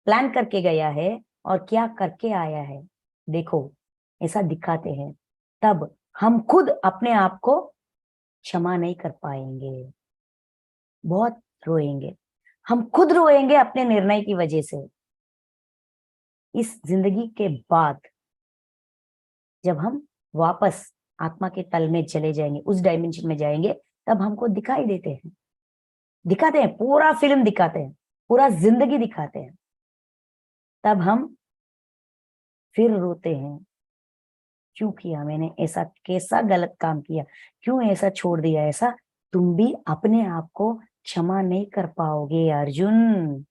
प्लान करके गया है और क्या करके आया है, देखो ऐसा दिखाते हैं। तब हम खुद अपने आप को क्षमा नहीं कर पाएंगे, बहुत रोएंगे। हम खुद रोएंगे अपने निर्णय की वजह से। इस जिंदगी के बाद जब हम वापस आत्मा के तल में चले जाएंगे, उस डायमेंशन में जाएंगे, तब हमको दिखाते हैं पूरा फिल्म दिखाते हैं, पूरा जिंदगी दिखाते हैं। तब हम फिर रोते हैं, क्यों किया मैंने ऐसा, कैसा गलत काम किया, क्यों ऐसा छोड़ दिया। ऐसा तुम भी अपने आप को क्षमा नहीं कर पाओगे अर्जुन,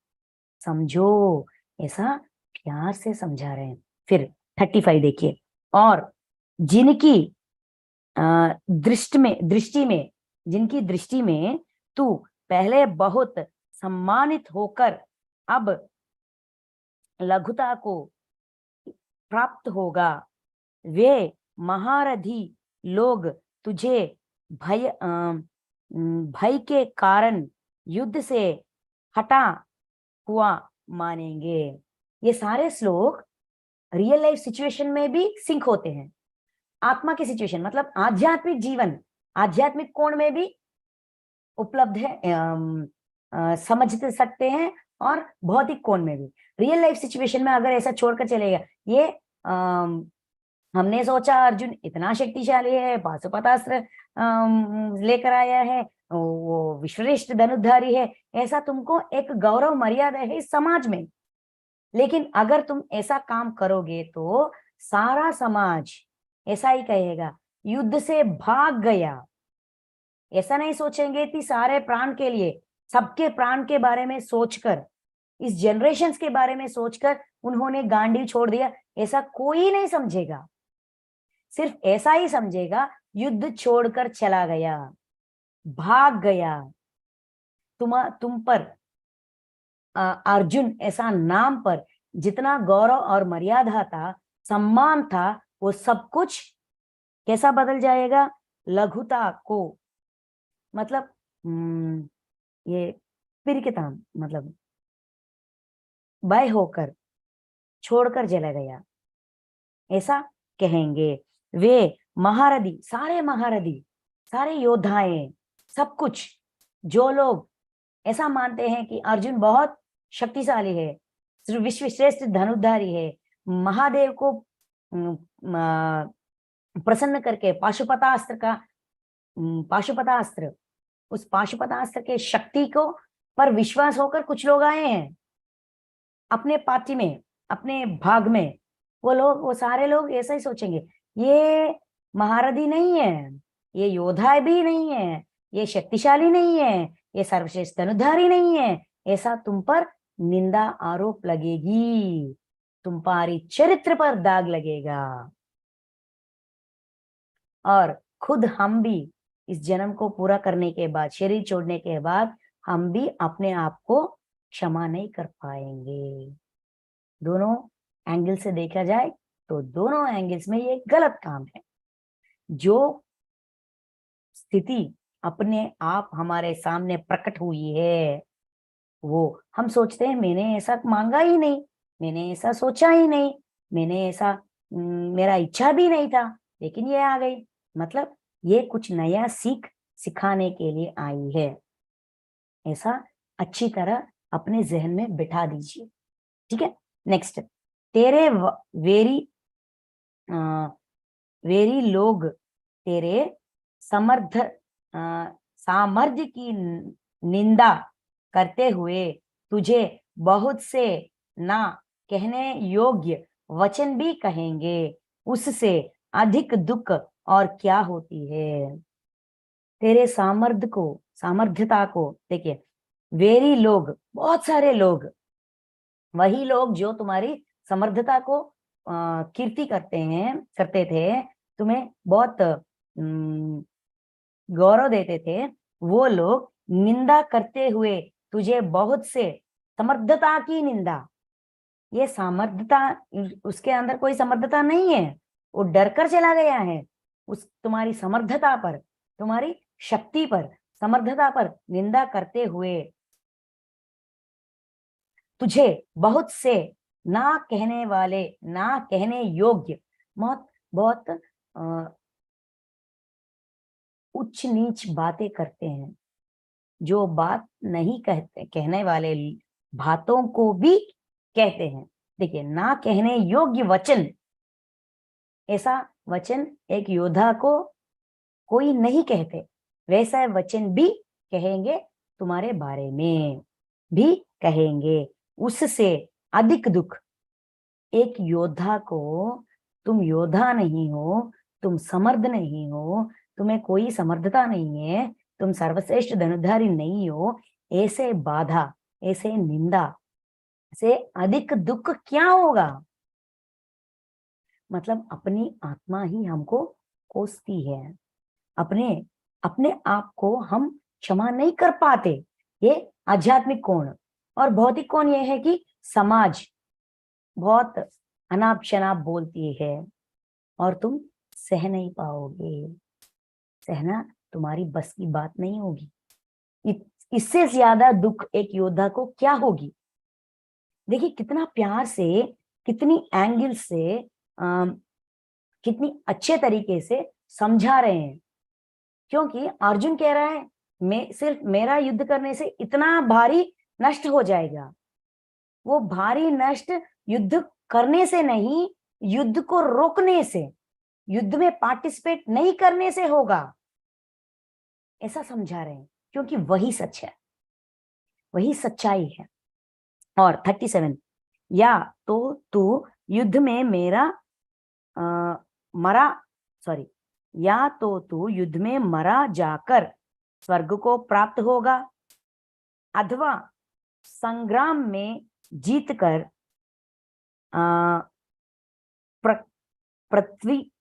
समझो। ऐसा प्यार से समझा रहे हैं। फिर 35 देखिए, और जिनकी जिनकी दृष्टि में तू पहले बहुत सम्मानित होकर अब लघुता को प्राप्त होगा, वे महारथी लोग तुझे भय के कारण युद्ध से हटा हुआ मानेंगे। ये सारे श्लोक रियल लाइफ सिचुएशन में भी सिंक होते हैं। आत्मा की सिचुएशन मतलब आध्यात्मिक जीवन, आध्यात्मिक कोण में भी उपलब्ध है, समझ सकते हैं, और भौतिक कोण में भी। रियल लाइफ सिचुएशन में अगर ऐसा छोड़कर चलेगा, ये हमने सोचा अर्जुन इतना शक्तिशाली है, पाशुपतास्त्र लेकर आया है, वो विश्वश्रेष्ठ धनुर्धारी है, ऐसा तुमको एक गौरव मर्यादा है इस समाज में। लेकिन अगर तुम ऐसा काम करोगे तो सारा समाज ऐसा ही कहेगा, युद्ध से भाग गया। ऐसा नहीं सोचेंगे कि सारे प्राण के लिए, सबके प्राण के बारे में सोचकर, इस जनरेशन्स के बारे में सोचकर उन्होंने गांडी छोड़ दिया, ऐसा कोई नहीं समझेगा। सिर्फ ऐसा ही समझेगा, युद्ध छोड़कर चला गया, भाग गया। तुम पर अर्जुन ऐसा नाम पर जितना गौरव और मर्यादा था, सम्मान था, वो सब कुछ कैसा बदल जाएगा, लघुता को, मतलब ये पिरिकिता, मतलब भय होकर छोड़कर चला गया, ऐसा कहेंगे। वे महारथी, सारे योद्धाएं, सब कुछ, जो लोग ऐसा मानते हैं कि अर्जुन बहुत शक्तिशाली है, विश्व श्रेष्ठ धनुर्धारी है, महादेव को प्रसन्न करके पाशुपतास्त्र, उस पाशुपतास्त्र के शक्ति को पर विश्वास होकर कुछ लोग आए हैं अपने पार्टी में, अपने भाग में, वो सारे लोग ऐसा ही सोचेंगे, ये महारथी नहीं है, ये योद्धा भी नहीं है, ये शक्तिशाली नहीं है, ये सर्वश्रेष्ठ धनुधारी नहीं है। ऐसा तुम पर निंदा आरोप लगेगी, तुम्हारी चरित्र पर दाग लगेगा। और खुद हम भी इस जन्म को पूरा करने के बाद, शरीर छोड़ने के बाद, हम भी अपने आप को क्षमा नहीं कर पाएंगे। दोनों एंगल से देखा जाए तो दोनों एंगल्स में ये गलत काम है। जो स्थिति अपने आप हमारे सामने प्रकट हुई है, वो हम सोचते हैं मैंने ऐसा मांगा ही नहीं, मैंने ऐसा सोचा ही नहीं, मैंने ऐसा मेरा इच्छा भी नहीं था, लेकिन ये आ गई। मतलब ये कुछ नया सिखाने के लिए आई है। ऐसा अच्छी तरह अपने जहन में बिठा दीजिए। ठीक है, नेक्स्ट, तेरे वेरी लोग तेरे सामर्थ्य की निंदा करते हुए तुझे बहुत से ना कहने योग्य वचन भी कहेंगे, उससे अधिक दुख और क्या होती है। तेरे सामर्थ्यता को देखिए, वेरी लोग, बहुत सारे लोग, वही लोग जो तुम्हारी समर्थता को कीर्ति करते थे, तुम्हें बहुत गौरव देते थे, वो लोग निंदा करते हुए तुझे बहुत से समर्थता की निंदा। ये समर्थता, उसके अंदर कोई समर्थता नहीं है, वो डर कर चला गया है। उस तुम्हारी समर्थता पर, तुम्हारी शक्ति पर, समर्थता पर निंदा करते हुए तुझे बहुत से ना कहने योग्य, बहुत बहुत उच्च नीच बातें करते हैं। जो बात नहीं कहने वाले बातों को भी कहते हैं। देखिए, ना कहने योग्य वचन, ऐसा वचन एक योद्धा को कोई नहीं कहते, वैसा वचन भी कहेंगे, तुम्हारे बारे में भी कहेंगे, उससे अधिक दुख। एक योद्धा को, तुम योद्धा नहीं हो, तुम समर्थ नहीं हो, तुम्हें कोई समर्थता नहीं है, तुम सर्वश्रेष्ठ धनुधारी नहीं हो, ऐसे बाधा, ऐसे निंदा से अधिक दुख क्या होगा। मतलब अपनी आत्मा ही हमको कोसती है, अपने आप को हम क्षमा नहीं कर पाते। ये आध्यात्मिक कोण। और भौतिक कोण ये है कि समाज बहुत अनाप शनाप बोलती है और तुम सह नहीं पाओगे, सहना तुम्हारी बस की बात नहीं होगी। इससे ज्यादा दुख एक योद्धा को क्या होगी। देखिए कितना प्यार से, कितनी एंगल से, कितनी अच्छे तरीके से समझा रहे हैं। क्योंकि अर्जुन कह रहा है, मैं सिर्फ मेरा युद्ध करने से इतना भारी नष्ट हो जाएगा। वो भारी नष्ट युद्ध करने से नहीं, युद्ध को रोकने से, युद्ध में पार्टिसिपेट नहीं करने से होगा, ऐसा समझा रहे हैं। क्योंकि वही सच है, वही सच्चाई है। और 37, या तो तू युद्ध में या तो तू युद्ध में मरा जाकर स्वर्ग को प्राप्त होगा, अथवा संग्राम में जीतकर पृथ्वी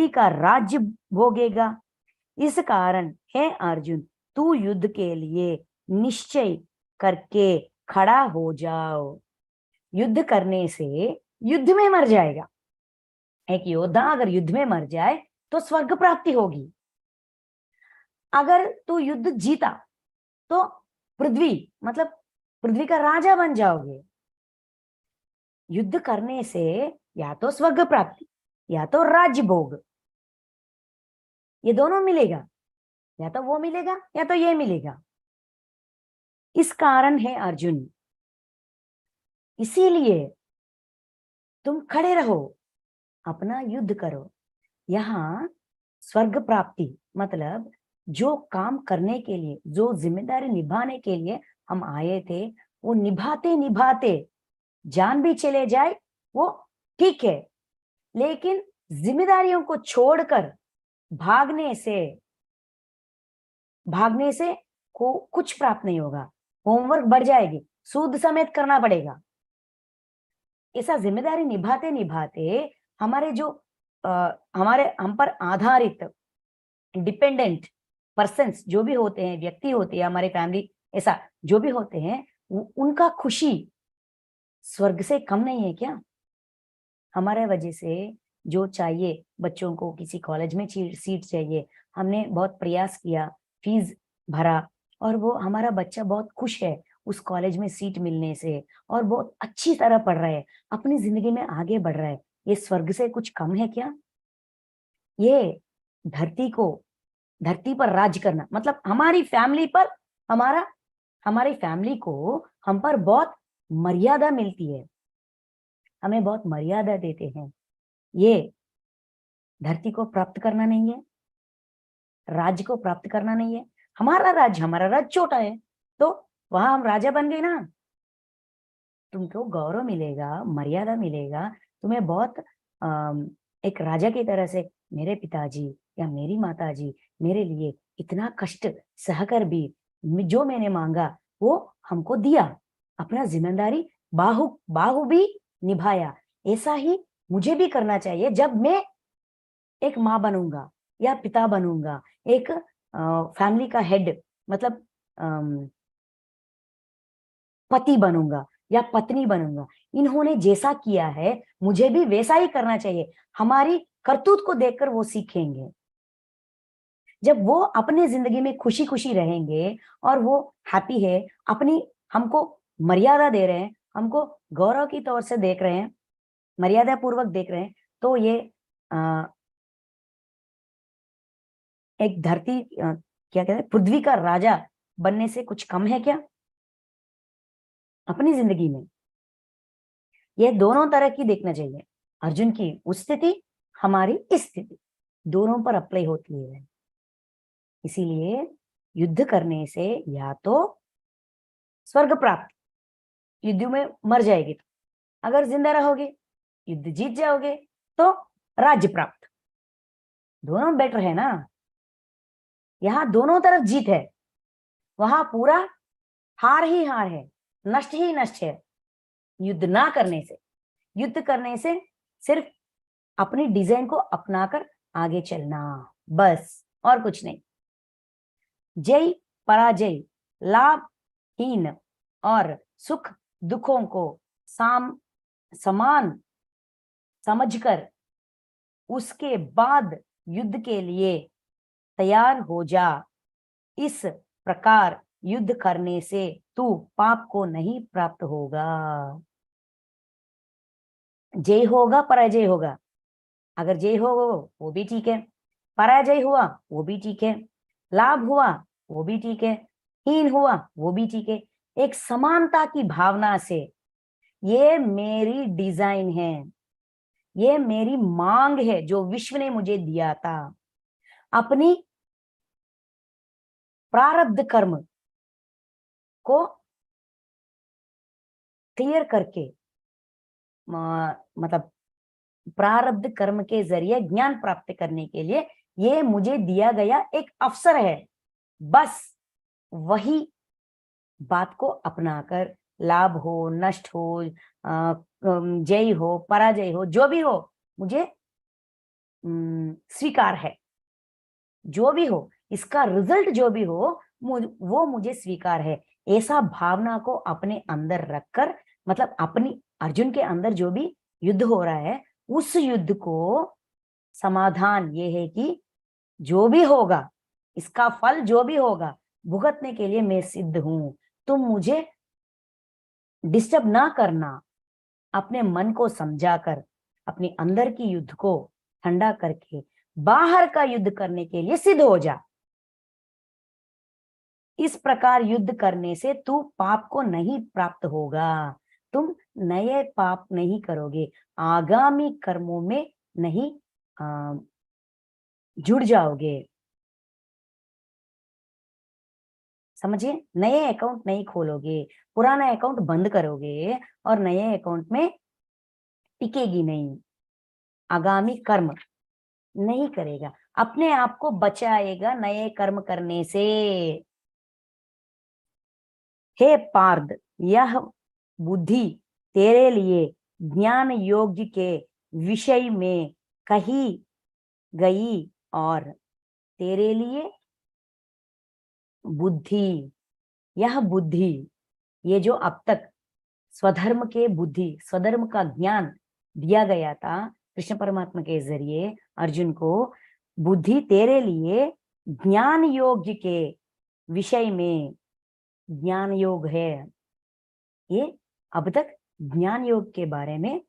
का राज्य भोगेगा। इस कारण हे अर्जुन, तू युद्ध के लिए निश्चय करके खड़ा हो जाओ। युद्ध करने से युद्ध में मर जाएगा। एक योद्धा अगर युद्ध में मर जाए तो स्वर्ग प्राप्ति होगी। अगर तू युद्ध जीता तो पृथ्वी का राजा बन जाओगे। युद्ध करने से या तो स्वर्ग प्राप्ति या तो राज्य भोग, ये दोनों मिलेगा, या तो वो मिलेगा या तो ये मिलेगा। इस कारण है अर्जुन, इसीलिए तुम खड़े रहो, अपना युद्ध करो। यहाँ स्वर्ग प्राप्ति मतलब जो काम करने के लिए, जो जिम्मेदारी निभाने के लिए हम आए थे, वो निभाते निभाते जान भी चले जाए वो ठीक है, लेकिन जिम्मेदारियों को छोड़कर भागने से को कुछ प्राप्त नहीं होगा। होमवर्क बढ़ जाएगी, सूद समेत करना पड़ेगा। ऐसा जिम्मेदारी निभाते निभाते हमारे जो हमारे हम पर आधारित डिपेंडेंट पर्सन्स जो भी होते हैं, व्यक्ति होते हैं, हमारे फैमिली ऐसा जो भी होते हैं, उनका खुशी स्वर्ग से कम नहीं है क्या? हमारे वजह से जो चाहिए, बच्चों को किसी कॉलेज में सीट चाहिए, हमने बहुत प्रयास किया, फीस भरा, और वो हमारा बच्चा बहुत खुश है उस कॉलेज में सीट मिलने से, और बहुत अच्छी तरह पढ़ रहा है, अपनी जिंदगी में आगे बढ़ रहा है। ये स्वर्ग से कुछ कम है क्या? ये धरती पर राज करना मतलब हमारी फैमिली पर हमारी फैमिली को हम पर बहुत मर्यादा मिलती है, हमें बहुत मर्यादा देते हैं। ये धरती को प्राप्त करना नहीं है, राज्य को प्राप्त करना नहीं है। हमारा राज्य छोटा है, तो वहां हम राजा बन गए ना, तुमको गौरव मिलेगा, मर्यादा मिलेगा, तुम्हें बहुत एक राजा की तरह से, मेरे पिताजी या मेरी माताजी मेरे लिए इतना कष्ट सहकर भी जो मैंने मांगा वो हमको दिया, अपना जिम्मेदारी बाहु भी निभाया। ऐसा ही मुझे भी करना चाहिए जब मैं एक माँ बनूंगा या पिता बनूंगा, एक फैमिली का हेड मतलब पति बनूंगा या पत्नी बनूंगा। इन्होंने जैसा किया है मुझे भी वैसा ही करना चाहिए। हमारी करतूत को देखकर वो सीखेंगे। जब वो अपने जिंदगी में खुशी खुशी रहेंगे और वो हैप्पी है, अपनी हमको मर्यादा दे रहे हैं, हमको गौरव की तौर से देख रहे हैं, मर्यादा पूर्वक देख रहे हैं, तो ये एक धरती क्या कहते हैं, पृथ्वी का राजा बनने से कुछ कम है क्या? अपनी जिंदगी में ये दोनों तरह की देखना चाहिए। अर्जुन की उस स्थिति, हमारी इस स्थिति, दोनों पर अप्लाई होती है। इसीलिए युद्ध करने से या तो स्वर्ग प्राप्त, युद्ध में मर जाएगी तो, अगर जिंदा रहोगे युद्ध जीत जाओगे तो राज्य प्राप्त। दोनों बेटर है ना, यहाँ दोनों तरफ जीत है, वहां पूरा हार ही हार है, नष्ट ही नष्ट है। युद्ध ना करने से, युद्ध करने से सिर्फ अपनी डिजाइन को अपनाकर आगे चलना, बस और कुछ नहीं। जय पराजय, लाभहीन और सुख दुखों को समान समझकर उसके बाद युद्ध के लिए तैयार हो जा। इस प्रकार युद्ध करने से तू पाप को नहीं प्राप्त होगा। जय होगा पराजय होगा, अगर जय हो वो भी ठीक है, पराजय हुआ वो भी ठीक है, लाभ हुआ वो भी ठीक है, हीन हुआ वो भी ठीक है। एक समानता की भावना से, ये मेरी डिजाइन है, ये मेरी मांग है जो विश्व ने मुझे दिया था, अपनी प्रारब्ध कर्म को क्लियर करके, मतलब प्रारब्ध कर्म के जरिए ज्ञान प्राप्त करने के लिए ये मुझे दिया गया एक अवसर है। बस वही बात को अपनाकर, लाभ हो नष्ट हो, जय हो पराजय हो, जो भी हो मुझे स्वीकार है। जो भी हो, इसका रिजल्ट जो भी हो वो मुझे स्वीकार है। ऐसा भावना को अपने अंदर रखकर, मतलब अपनी अर्जुन के अंदर जो भी युद्ध हो रहा है उस युद्ध को समाधान ये है कि जो भी होगा, इसका फल जो भी होगा भुगतने के लिए मैं सिद्ध हूं। तुम मुझे डिस्टर्ब ना करना, अपने मन को समझाकर अपने अंदर की युद्ध को ठंडा करके बाहर का युद्ध करने के लिए सिद्ध हो जा। इस प्रकार युद्ध करने से तू पाप को नहीं प्राप्त होगा, तुम नए पाप नहीं करोगे, आगामी कर्मों में नहीं जुड़ जाओगे। समझिए, नए अकाउंट नहीं खोलोगे, पुराना अकाउंट बंद करोगे और नए अकाउंट में टिकेगी नहीं, आगामी कर्म नहीं करेगा, अपने आप को बचाएगा नए कर्म करने से। हे पार्थ, यह बुद्धि तेरे लिए ज्ञान योग्य के विषय में कही गई और तेरे लिए बुद्धि, यह बुद्धि, ये जो अब तक स्वधर्म के बुद्धि, स्वधर्म का ज्ञान दिया गया था कृष्ण परमात्मा के जरिए अर्जुन को, बुद्धि तेरे लिए ज्ञान योग्य के विषय में, ज्ञान योग है ये, अब तक ज्ञान योग के बारे में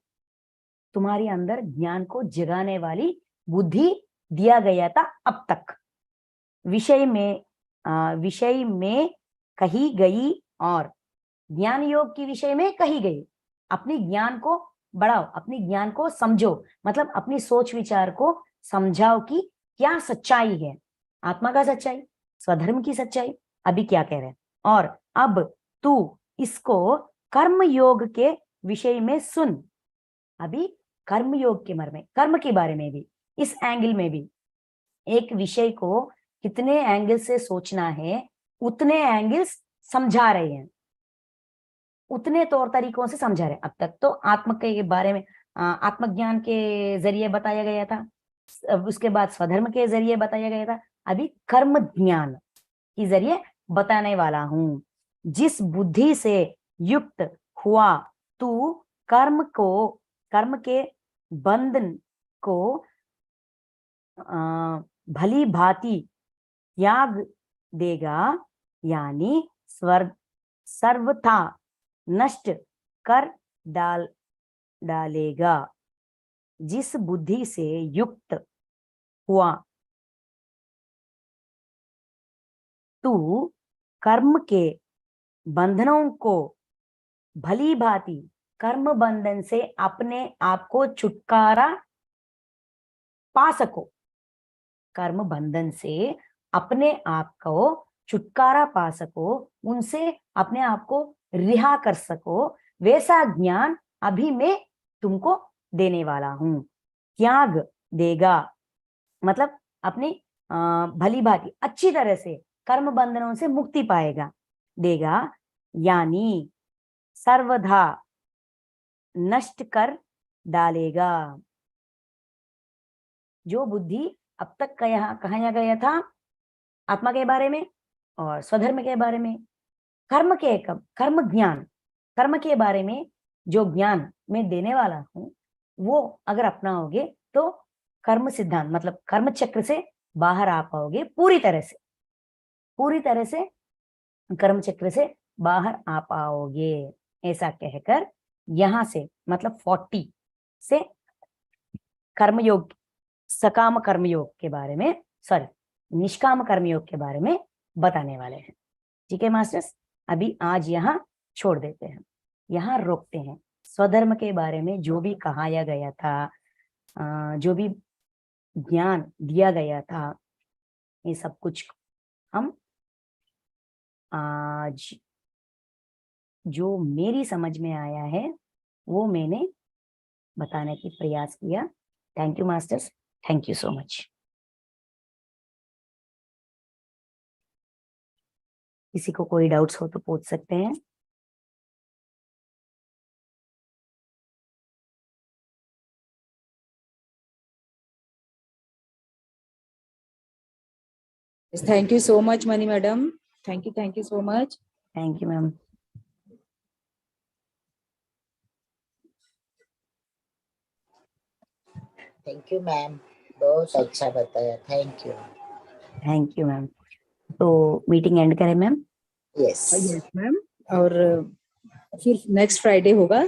तुम्हारे अंदर ज्ञान को जगाने वाली बुद्धि दिया गया था अब तक, विषय में कही गई और ज्ञान योग के विषय में कही गई। अपनी ज्ञान को बढ़ाओ, अपनी ज्ञान को समझो, मतलब अपनी सोच विचार को समझाओ कि क्या सच्चाई है, आत्मा का सच्चाई, स्वधर्म की सच्चाई। अभी क्या कह रहे हैं, और अब तू इसको कर्म योग के विषय में सुन। अभी कर्म योग के बारे में, कर्म के बारे में भी, इस एंगल में भी, एक विषय को कितने एंगल से सोचना है उतने एंगल्स समझा रहे हैं, उतने तौर तरीकों से समझा रहे हैं। अब तक तो आत्म के बारे में आत्मज्ञान के जरिए बताया गया था, उसके बाद स्वधर्म के जरिए बताया गया था, अभी कर्म ज्ञान के जरिए बताने वाला हूं। जिस बुद्धि से युक्त हुआ तू कर्म के बंधन को भली भांति त्याग देगा, यानी सर्वथा नष्ट कर डालेगा। जिस बुद्धि से युक्त हुआ तू कर्म के बंधनों को भली भांति, कर्म बंधन से अपने आप को छुटकारा पा सको, कर्म बंधन से अपने आप को छुटकारा पा सको, उनसे अपने आप को रिहा कर सको, वैसा ज्ञान अभी मैं तुमको देने वाला हूं। त्याग देगा मतलब अपनी भली भांति अच्छी तरह से कर्म बंधनों से मुक्ति पाएगा, देगा, यानी सर्वथा नष्ट कर डालेगा। जो बुद्धि अब तक कहा गया था आत्मा के बारे में और स्वधर्म के बारे में, कर्म ज्ञान, कर्म के बारे में जो ज्ञान मैं देने वाला हूं, वो अगर अपनाओगे तो कर्म सिद्धांत मतलब कर्म चक्र से बाहर आ पाओगे, पूरी तरह से कर्म चक्र से बाहर आ पाओगे। ऐसा कहकर यहां से मतलब 40 से कर्मयोग, सकाम कर्मयोग के बारे में, निष्काम कर्मयोग के बारे में बताने वाले हैं। ठीक है मास्टर्स, अभी आज यहाँ छोड़ देते हैं, यहाँ रोकते हैं। स्वधर्म के बारे में जो भी कहाया गया था, जो भी ज्ञान दिया गया था, ये सब कुछ हम आज जो मेरी समझ में आया है वो मैंने बताने की प्रयास किया। Thank you masters, thank you so much. किसी को कोई डाउट्स हो तो पूछ सकते हैं। Thank you so much, Mani madam. Thank you so much. Thank you ma'am. Thank you ma'am, बहुत अच्छा बताया, thank you. Thank you ma'am. तो मीटिंग एंड करें मैम? यस मैम, और फिर नेक्स्ट फ्राइडे होगा।